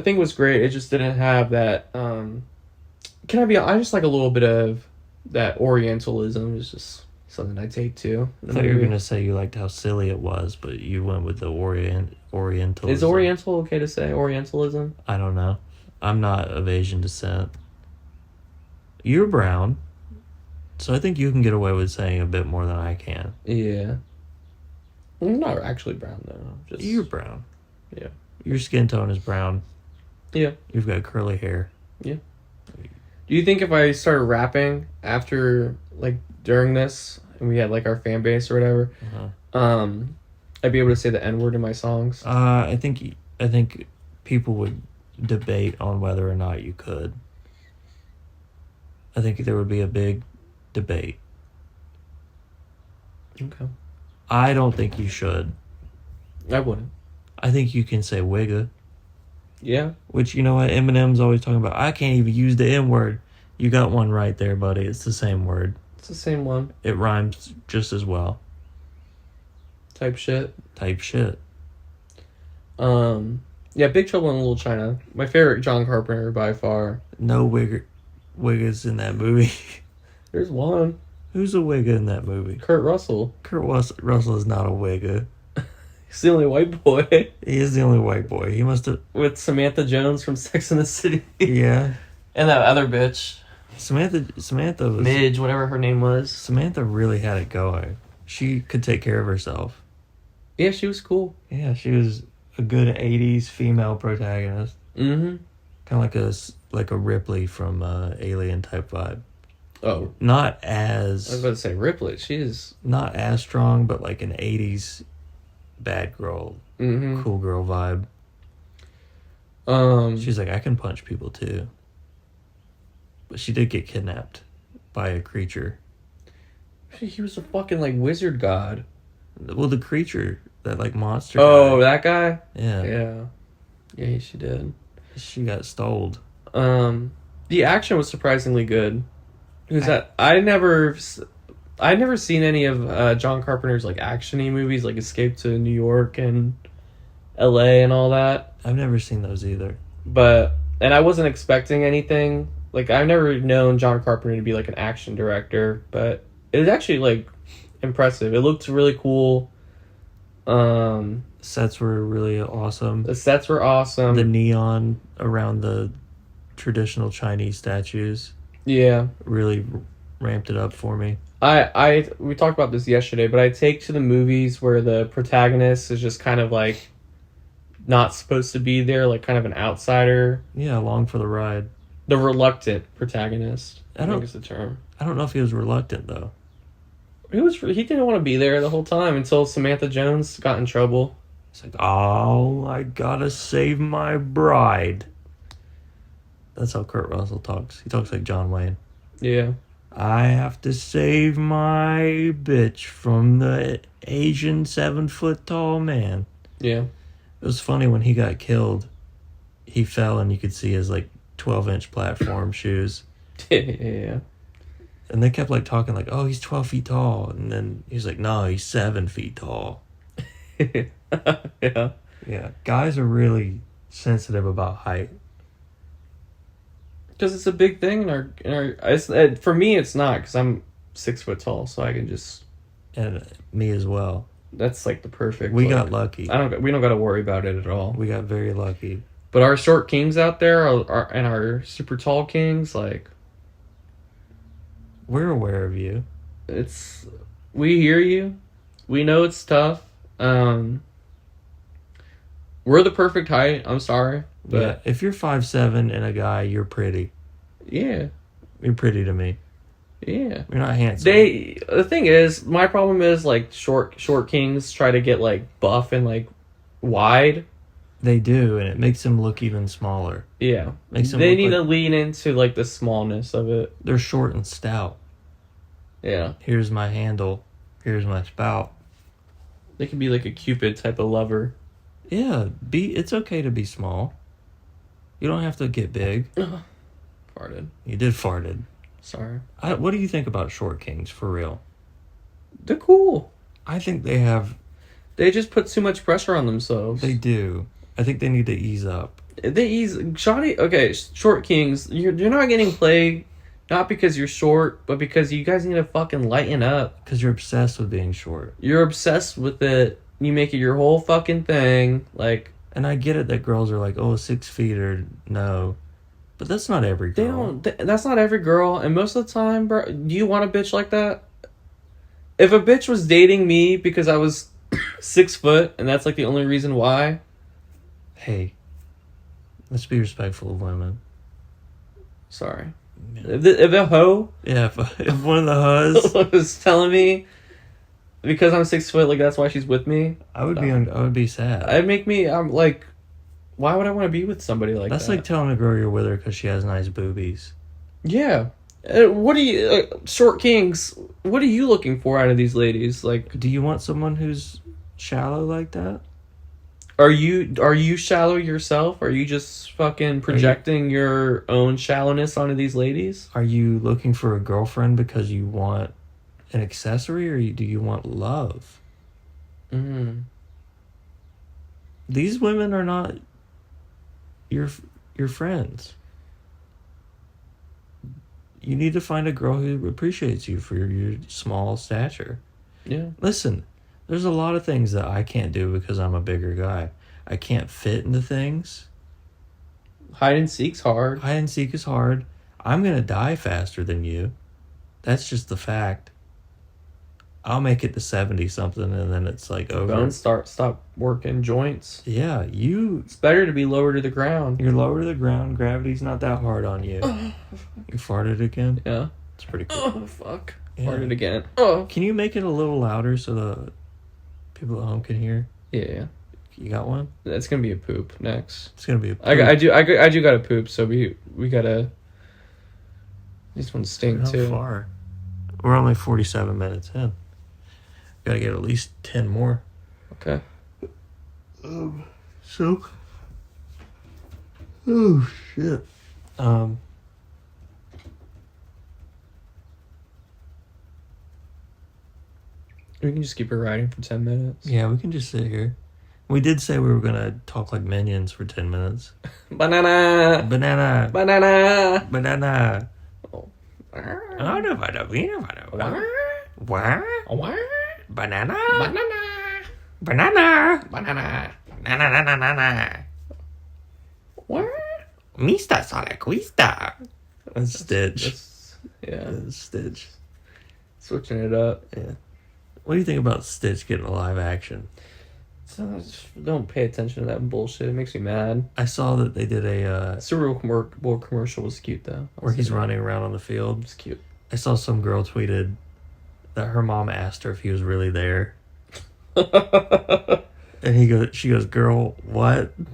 thing was great. It just didn't have that. I just like a little bit of that Orientalism. It's just something I take to. I thought you were gonna say you liked how silly it was, but you went with the Orientalism. Is Oriental okay to say? Orientalism? I don't know. I'm not of Asian descent. You're brown, so I think you can get away with saying a bit more than I can. Yeah. I'm not actually brown though. You're brown. Yeah. Your skin tone is brown. Yeah. You've got curly hair. Yeah. Do you think if I started rapping after, like, during this, and we had, like, our fan base or whatever, I'd be able to say the N-word in my songs? I think people would debate on whether or not you could. I think there would be a big debate. Okay. I don't think you should. I wouldn't. I think you can say wigga. Yeah. Which, you know what, Eminem's always talking about. I can't even use the N-word. You got one right there, buddy. It's the same word. It's the same one. It rhymes just as well. Type shit. Yeah, Big Trouble in Little China. My favorite John Carpenter by far. No wiggas in that movie. There's one. Who's a wigga in that movie? Kurt Russell. Kurt Russell is not a wigga. He's the only white boy. He is the only white boy. He must have... With Samantha Jones from Sex and the City. Yeah. And that other bitch. Samantha was... Midge, whatever her name was. Samantha really had it going. She could take care of herself. Yeah, she was cool. Yeah, she was a good 80s female protagonist. Mm-hmm. Kind of like a Ripley from Alien type vibe. Oh. Not as... I was about to say Ripley. She is... Not as strong, but like an 80s bad girl, cool girl vibe. She's like, I can punch people too. But she did get kidnapped by a creature. He was a fucking, like, wizard god. Well, the creature, that, like, monster Oh, guy. that guy? Yeah. Yeah, she did. She got stoled. The action was surprisingly good. I'd never seen any of John Carpenter's, like, action-y movies, like Escape to New York and L.A. and all that. I've never seen those either. And I wasn't expecting anything. Like, I've never known John Carpenter to be, like, an action director, but it was actually, like, impressive. It looked really cool. Sets were really awesome. The sets were awesome. The neon around the traditional Chinese statues. Yeah. Really ramped it up for me. We talked about this yesterday, but I take to the movies where the protagonist is just kind of, like, not supposed to be there, like, kind of an outsider. Yeah, along for the ride. The reluctant protagonist, I think is the term. I don't know if he was reluctant, though. He didn't want to be there the whole time until Samantha Jones got in trouble. It's like, oh, I gotta save my bride. That's how Kurt Russell talks. He talks like John Wayne. Yeah. I have to save my bitch from the Asian 7-foot-tall man. Yeah. It was funny when he got killed. He fell and you could see his, like, 12-inch platform shoes. Yeah. And they kept, like, talking like, oh, he's 12 feet tall. And then he's like, no, he's 7 feet tall. Yeah. Yeah. Guys are really sensitive about height. Because it's a big thing in our for me, it's not, because I'm 6 foot tall, so I can just... And me as well. That's, like, the perfect... We got lucky. We don't got to worry about it at all. We got very lucky. But our short kings out there and our super tall kings, like... We're aware of you. We hear you. We know it's tough. We're the perfect height. I'm sorry. But yeah, if you're 5'7" and a guy, you're pretty. Yeah. You're pretty to me. Yeah. You're not handsome. The thing is, my problem is, like, short kings try to get, like, buff and, like, wide. They do, and it makes them look even smaller. Yeah. They need to lean into, like, the smallness of it. They're short and stout. Yeah. Here's my handle. Here's my spout. They could be, like, a Cupid type of lover. Yeah. It's okay to be small. You don't have to get big. Farted. You did farted. Sorry. What do you think about short kings, for real? They're cool. I think they have. They just put too much pressure on themselves. They do. I think they need to ease up. They ease shoddy. Okay, short kings. You're not getting played, not because you're short, but because you guys need to fucking lighten up. Because you're obsessed with being short. You're obsessed with it. You make it your whole fucking thing. Like, and I get it that girls are like, oh, 6 feet or no, but that's not every girl. That's not every girl. And most of the time, bro, do you want a bitch like that? If a bitch was dating me because I was 6 foot and that's like the only reason why. Hey, let's be respectful of women. Sorry. Yeah. If a hoe, yeah, if one of the hoes was telling me because I'm 6 foot, like that's why she's with me, I would be sad. I'm like, why would I want to be with somebody like that? That's like telling a girl you're with her because she has nice boobies. Yeah. What are you, short kings? What are you looking for out of these ladies? Like, do you want someone who's shallow like that? Are you shallow yourself? Are you just fucking projecting your own shallowness onto these ladies? Are you looking for a girlfriend because you want an accessory, or do you want love? These women are not your friends. You need to find a girl who appreciates you for your small stature. Yeah. Listen, there's a lot of things that I can't do because I'm a bigger guy. I can't fit into things. Hide and seek's hard. Hide and seek is hard. I'm going to die faster than you. That's just the fact. I'll make it to 70-something and then it's like over. Bones stop working joints. Yeah, It's better to be lower to the ground. You're lower to the ground. Gravity's not that hard on you. You farted again? Yeah. It's pretty cool. Oh, fuck. Yeah. Farted again. Oh. Can you make it a little louder so the people at home can hear? Yeah. You got one? That's gonna be a poop next. It's gonna be a poop. I do gotta poop, so we gotta. These ones stink How too. far? We're only 47 minutes in. Gotta get at least 10 more. Okay. So. Oh shit. We can just keep it riding for 10 minutes. Yeah, we can just sit here. We did say we were gonna talk like minions for 10 minutes. Banana. Banana. Banana. Banana. Oh. I don't know about a what? What? Banana. Banana. Banana. Banana. Na. What? Mista Salaquista. That's Stitch. Yeah. That's Stitch. Switching it up. Yeah. What do you think about Stitch getting a live action? So just don't pay attention to that bullshit. It makes me mad. I saw that they did a Super Bowl commercial was cute though. where he's running around on the field. It's cute. I saw some girl tweeted that her mom asked her if he was really there, and she goes, "Girl, what?" And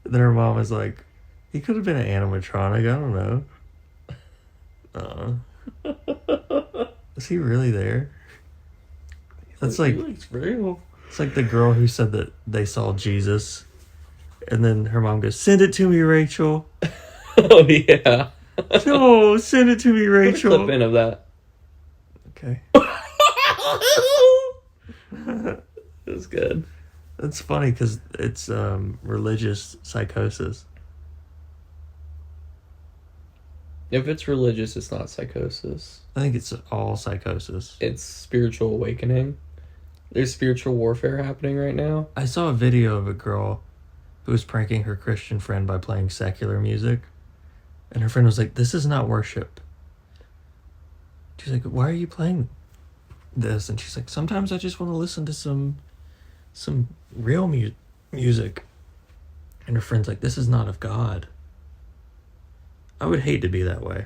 then her mom is like, "He could have been an animatronic. I don't know." Is he really there? That's like It's real. It's like the girl who said that they saw Jesus, and then her mom goes, "Send it to me, Rachel." Oh yeah. No, send it to me, Rachel. Clip in of that. Okay. It was good. That's funny because it's religious psychosis. If it's religious, it's not psychosis. I think it's all psychosis. It's spiritual awakening. There's spiritual warfare happening right now. I saw a video of a girl who was pranking her Christian friend by playing secular music. And her friend was like, "This is not worship." She's like, "Why are you playing this?" And she's like, "Sometimes I just want to listen to some real music." And her friend's like, "This is not of God." I would hate to be that way.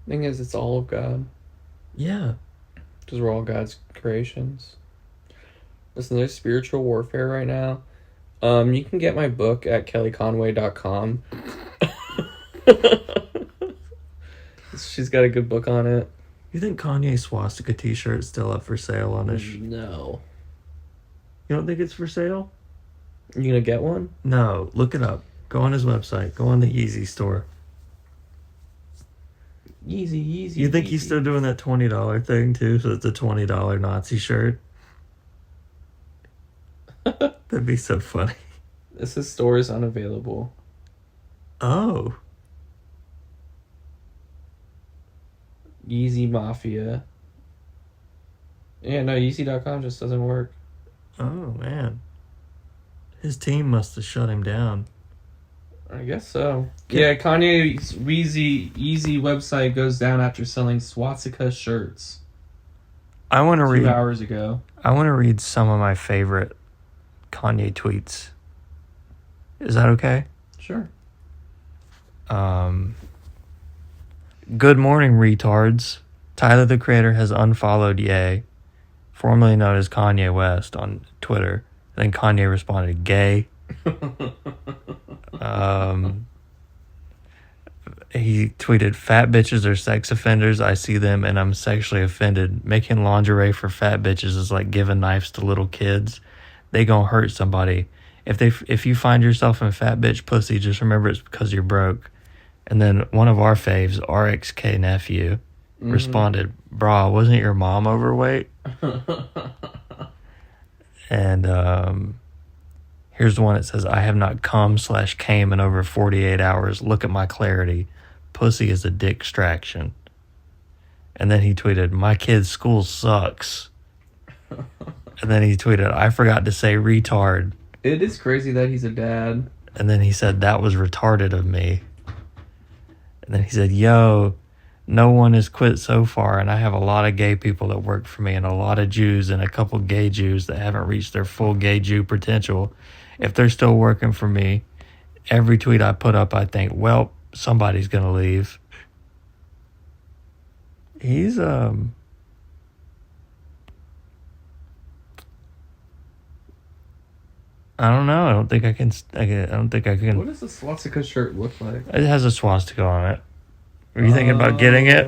Thing is, it's all of God. Yeah. Because we're all God's creations. Listen, there's spiritual warfare right now. You can get my book at kellyconway.com. She's got a good book on it. You think Kanye swastika t-shirt is still up for sale on his... No. You don't think it's for sale? You gonna get one? No. Look it up. Go on his website. Go on the Yeezy store. Yeezy. You think he's still doing that $20 thing too? So it's a $20 Nazi shirt. That'd be so funny. This store is unavailable. Oh. Yeezy Mafia. Yeah, no, Yeezy.com just doesn't work. Oh, man. His team must have shut him down. I guess so. Yeah, Kanye's Yeezy website goes down after selling swastika shirts. I want to 2 read. hours ago. I want to read some of my favorite Kanye tweets. Is that okay? Sure. Good morning, retards. Tyler the Creator has unfollowed Ye, formerly known as Kanye West, on Twitter. Then Kanye responded, gay. He tweeted, fat bitches are sex offenders. I see them and I'm sexually offended. Making lingerie for fat bitches is like giving knives to little kids. They gonna hurt somebody. If you find yourself in fat bitch pussy, just remember it's because you're broke. And then one of our faves, RXK Nephew, responded, brah, wasn't your mom overweight? And here's the one that says, I have not cum/came in over 48 hours. Look at my clarity. Pussy is a distraction. And then he tweeted, my kid's school sucks. And then he tweeted, I forgot to say retard. It is crazy that he's a dad. And then he said, that was retarded of me. And then he said, yo, no one has quit so far, and I have a lot of gay people that work for me and a lot of Jews and a couple gay Jews that haven't reached their full gay Jew potential. If they're still working for me, every tweet I put up, I think, well, somebody's going to leave. He's, I don't know. I don't think I can. What does the swastika shirt look like? It has a swastika on it. Are you thinking about getting it?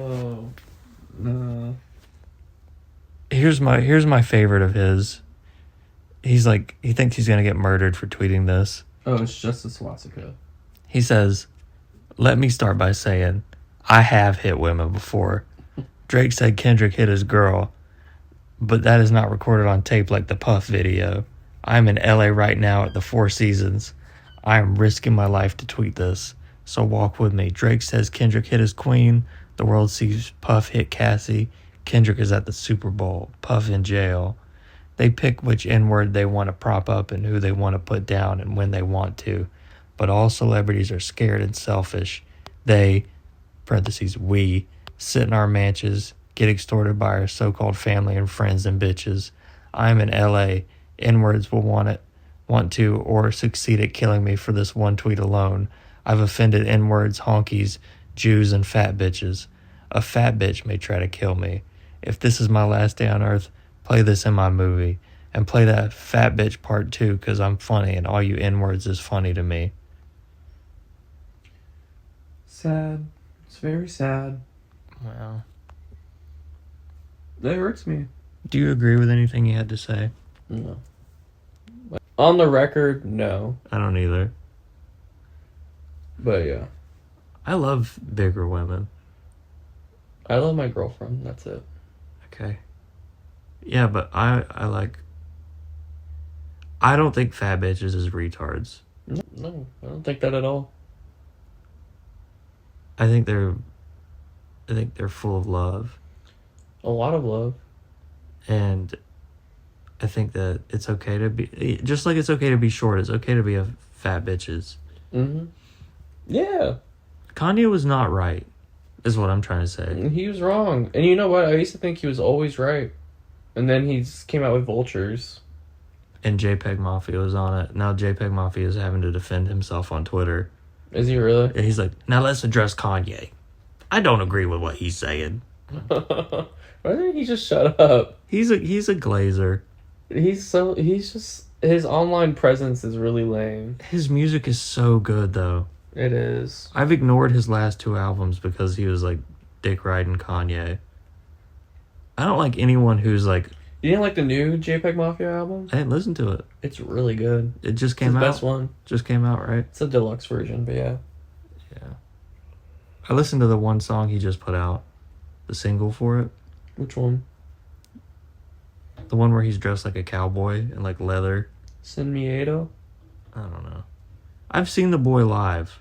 No. Here's my favorite of his. He's like, he thinks he's gonna get murdered for tweeting this. Oh, it's just a swastika. He says, let me start by saying, I have hit women before. Drake said Kendrick hit his girl, but that is not recorded on tape like the Puff video. I'm in LA right now at the Four Seasons. I am risking my life to tweet this, so walk with me. Drake says Kendrick hit his queen. The world sees Puff hit Cassie. Kendrick is at the Super Bowl. Puff in jail. They pick which N-word they want to prop up and who they want to put down and when they want to. But all celebrities are scared and selfish. They, parentheses, we, sit in our mansions, get extorted by our so-called family and friends and bitches. I'm in LA. N-words will want to, or succeed at killing me for this one tweet alone. I've offended N-words, honkies, Jews, and fat bitches. A fat bitch may try to kill me. If this is my last day on earth, play this in my movie. And play that fat bitch part 2, because I'm funny and all you N-words is funny to me. Sad. It's very sad. Wow. That hurts me. Do you agree with anything he had to say? No. On the record, no. I don't either. But yeah. I love bigger women. I love my girlfriend. That's it. Okay. Yeah, but I don't think fat bitches is retards. No, I don't think that at all. I think they're full of love. A lot of love. And I think that it's okay to be, just like it's okay to be short, it's okay to be a fat bitches. Mm-hmm. Yeah. Kanye was not right, is what I'm trying to say. He was wrong. And you know what? I used to think he was always right. And then he just came out with Vultures. And JPEG Mafia was on it. Now JPEG Mafia is having to defend himself on Twitter. Is he really? And he's like, now let's address Kanye. I don't agree with what he's saying. Why didn't he just shut up? He's a glazer. He's just, his online presence is really lame. His music is so good, though. It is. I've ignored his last 2 albums because he was like dick riding Kanye. I don't like anyone who's like. You didn't like the new JPEG Mafia album? I didn't listen to it. It's really good. It just It's came his out. best one. Just came out, right? It's a deluxe version, but yeah. Yeah. I listened to the one song he just put out, the single for it. Which one? The one where he's dressed like a cowboy in like leather. Sin Miedo? I don't know. I've seen the boy live.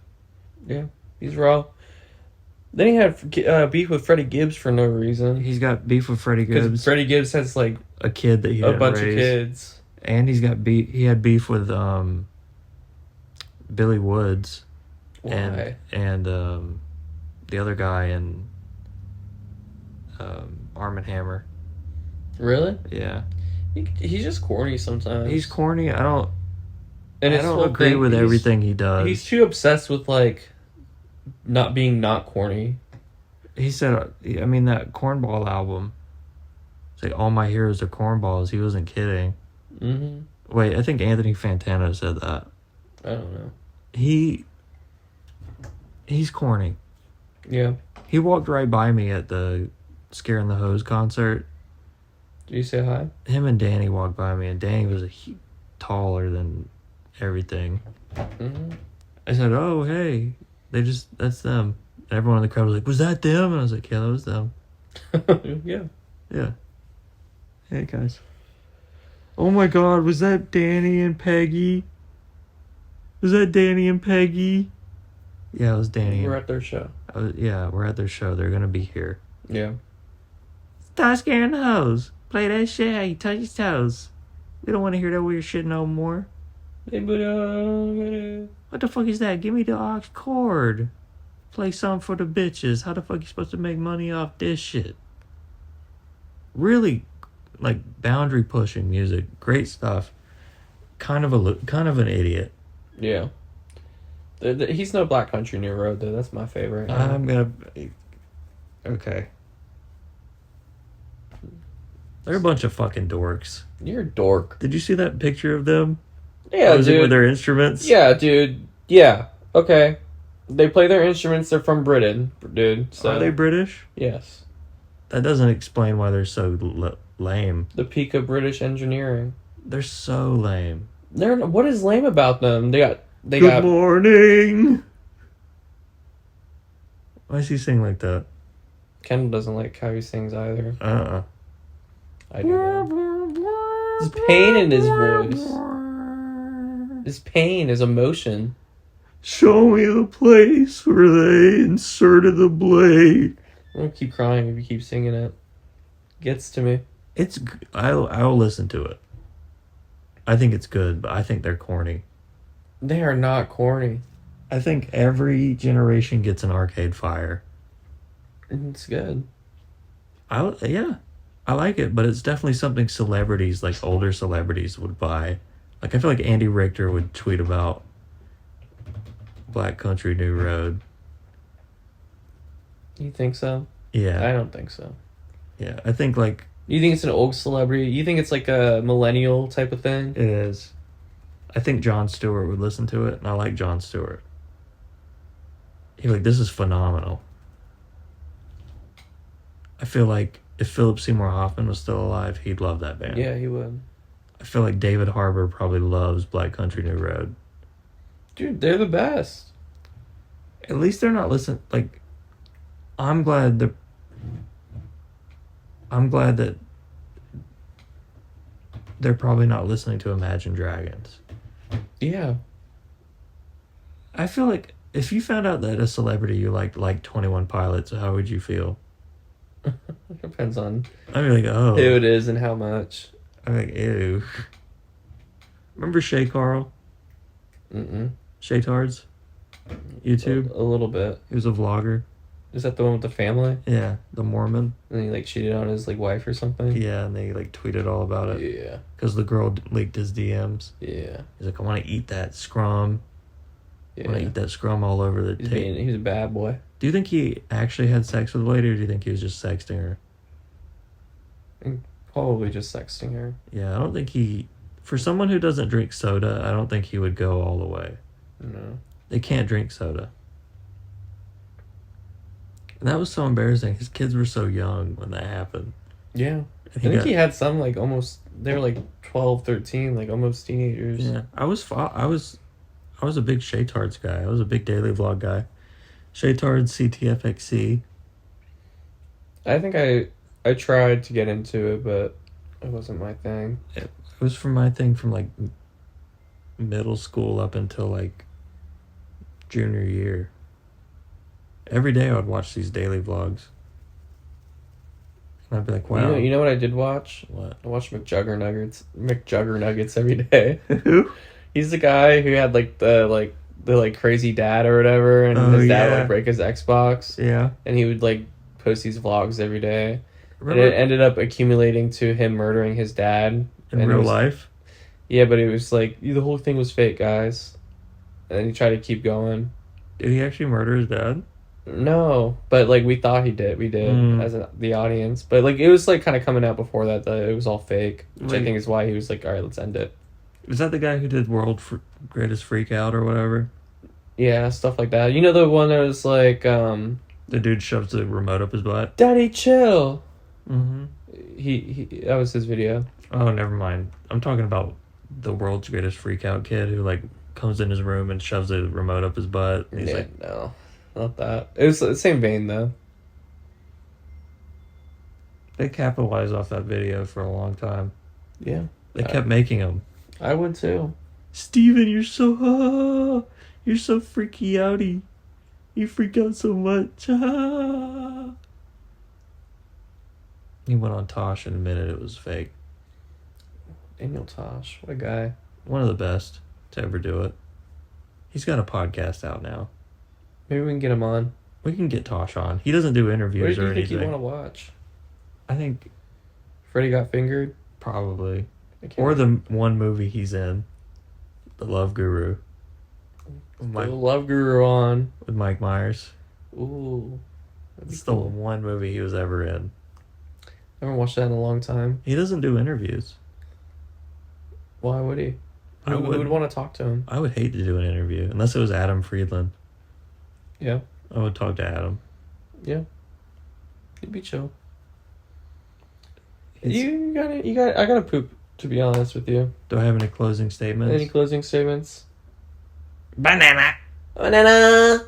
Yeah, he's raw. Then he had beef with Freddie Gibbs for no reason. He's got beef with Freddie Because Gibbs, Freddie Gibbs has like a kid that he a didn't bunch raise. of kids. And he's got beef. He had beef with Billy Woods, Why? and the other guy in Arm and Hammer. Really? Yeah, He's just corny sometimes. he's corny. I don't and his whole agree thing- with he's- everything he does. He's too obsessed with like not being not corny. He said, I mean, that Cornball album. It's like all my heroes are cornballs. He wasn't kidding. Mm-hmm. Wait, I think Anthony Fantano said that. I don't know. He's corny. Yeah. He walked right by me at the Scaring the Hose concert. Did you say hi? Him and Danny walked by me, and Danny was taller than everything. Mm-hmm. I said, "Oh, hey, that's them." And everyone in the crowd was like, "Was that them?" And I was like, "Yeah, that was them." Yeah. Yeah. Hey guys. Oh my God, was that Danny and Peggy? Was that Danny and Peggy? Yeah, it was Danny. We're at their show. Yeah, we're at their show. They're gonna be here. Yeah. Stop scaring the hoes. Play that shit how you touch your toes. We don't want to hear that weird shit no more. What the fuck is that? Give me the aux cord. Play something for the bitches. How the fuck you supposed to make money off this shit? Really, like, boundary pushing music. Great stuff. Kind of an idiot. Yeah. He's no Black Country New Road though. That's my favorite. I'm gonna. Okay. They're a bunch of fucking dorks. You're a dork. Did you see that picture of them? Yeah, Posing dude. with their instruments? Yeah, dude. Yeah. Okay. They play their instruments. They're from Britain, dude. So Are they British? yes. That doesn't explain why they're so lame. The peak of British engineering. They're so lame. What is lame about them? They got Good morning. Why does he sing like that? Kendall doesn't like how he sings either. I do. Know. There's pain in his voice. There's pain, his emotion. Show me the place where they inserted the blade. I'm gonna keep crying if you keep singing it. Gets to me. I'll listen to it. I think it's good, but I think they're corny. They are not corny. I think every generation gets an Arcade Fire. It's good. I like it, but it's definitely something celebrities, like older celebrities, would buy. Like, I feel like Andy Richter would tweet about Black Country New Road. You think so? Yeah. I don't think so. Yeah, I think, like... You think it's an old celebrity? You think it's like a millennial type of thing? It is. I think Jon Stewart would listen to it, and I like Jon Stewart. He'd be like, this is phenomenal. I feel like if Philip Seymour Hoffman was still alive, he'd love that band. Yeah, he would. I feel like David Harbour probably loves Black Country New Road. Dude, they're the best. At least they're not listening. Like, I'm glad that they're probably not listening to Imagine Dragons. Yeah. I feel like if you found out that a celebrity you liked 21 Pilots, how would you feel? It depends on I'd be like, oh. who it is and how much. I'm like, ew. Remember Shay Carl? Mm-mm. Shay Tards? YouTube? A little bit. He was a vlogger. Is that the one with the family? Yeah, the Mormon. And he like cheated on his like wife or something? Yeah, and they like tweeted all about it. Yeah. Because the girl leaked his DMs. Yeah. He's like, I want to eat that scrum. I want to Yeah. eat that scrum all over the tape. He was a bad boy. Do you think he actually had sex with the lady, or do you think he was just sexting her? Probably just sexting her. Yeah, I don't think he... For someone who doesn't drink soda, I don't think he would go all the way. No. They can't drink soda. And that was so embarrassing. His kids were so young when that happened. Yeah. And I think he had some like almost, they were like 12, 13, like almost teenagers. Yeah, I was a big Shay Tards guy. I was a big daily vlog guy. Shaytard CTFXC. I think I tried to get into it, but it wasn't my thing. It was from my thing from like middle school up until like junior year. Every day I would watch these daily vlogs. And I'd be like, wow. You know what I did watch? What? I watched McJuggernuggets every day. Who? He's the guy who had like the crazy dad or whatever, and his dad would like break his Xbox. Yeah. And he would like post these vlogs every day. Remember? And it ended up accumulating to him murdering his dad. In real life? Yeah, but it was like, the whole thing was fake, guys. And then he tried to keep going. Did he actually murder his dad? No, but like we thought he did. We did as the audience. But like it was like kind of coming out before that it was all fake, which I think is why he was like, all right, let's end it. Was that the guy who did Greatest Freak Out or whatever? Yeah, stuff like that. You know the one that was like, the dude shoves the remote up his butt? Daddy, chill. Mm-hmm. He that was his video. Oh, never mind. I'm talking about the world's greatest freak out kid who like comes in his room and shoves the remote up his butt. He's Yeah, like, no, not that. It was the same vein though. they capitalized off that video for a long time. Yeah, They kept making them. I would too. Steven, you're so freaky outy. You freak out so much. He went on Tosh and admitted it was fake. Daniel Tosh, what a guy. One of the best to ever do it. He's got a podcast out now. Maybe we can get him on. We can get Tosh on. He doesn't do interviews What do or you think anything. you want to watch? I think Freddy Got Fingered? probably. Or the one movie he's in. The Love Guru. The Love Guru on. With Mike Myers. Ooh. It's the one movie he was ever in. I haven't watched that in a long time. He doesn't do interviews. Why would he? I Who would want to talk to him? I would hate to do an interview. Unless it was Adam Friedland. Yeah. I would talk to Adam. Yeah. He'd be chill. You got I gotta poop, to be honest with you. Do I have any closing statements? Any closing statements? Banana! Banana!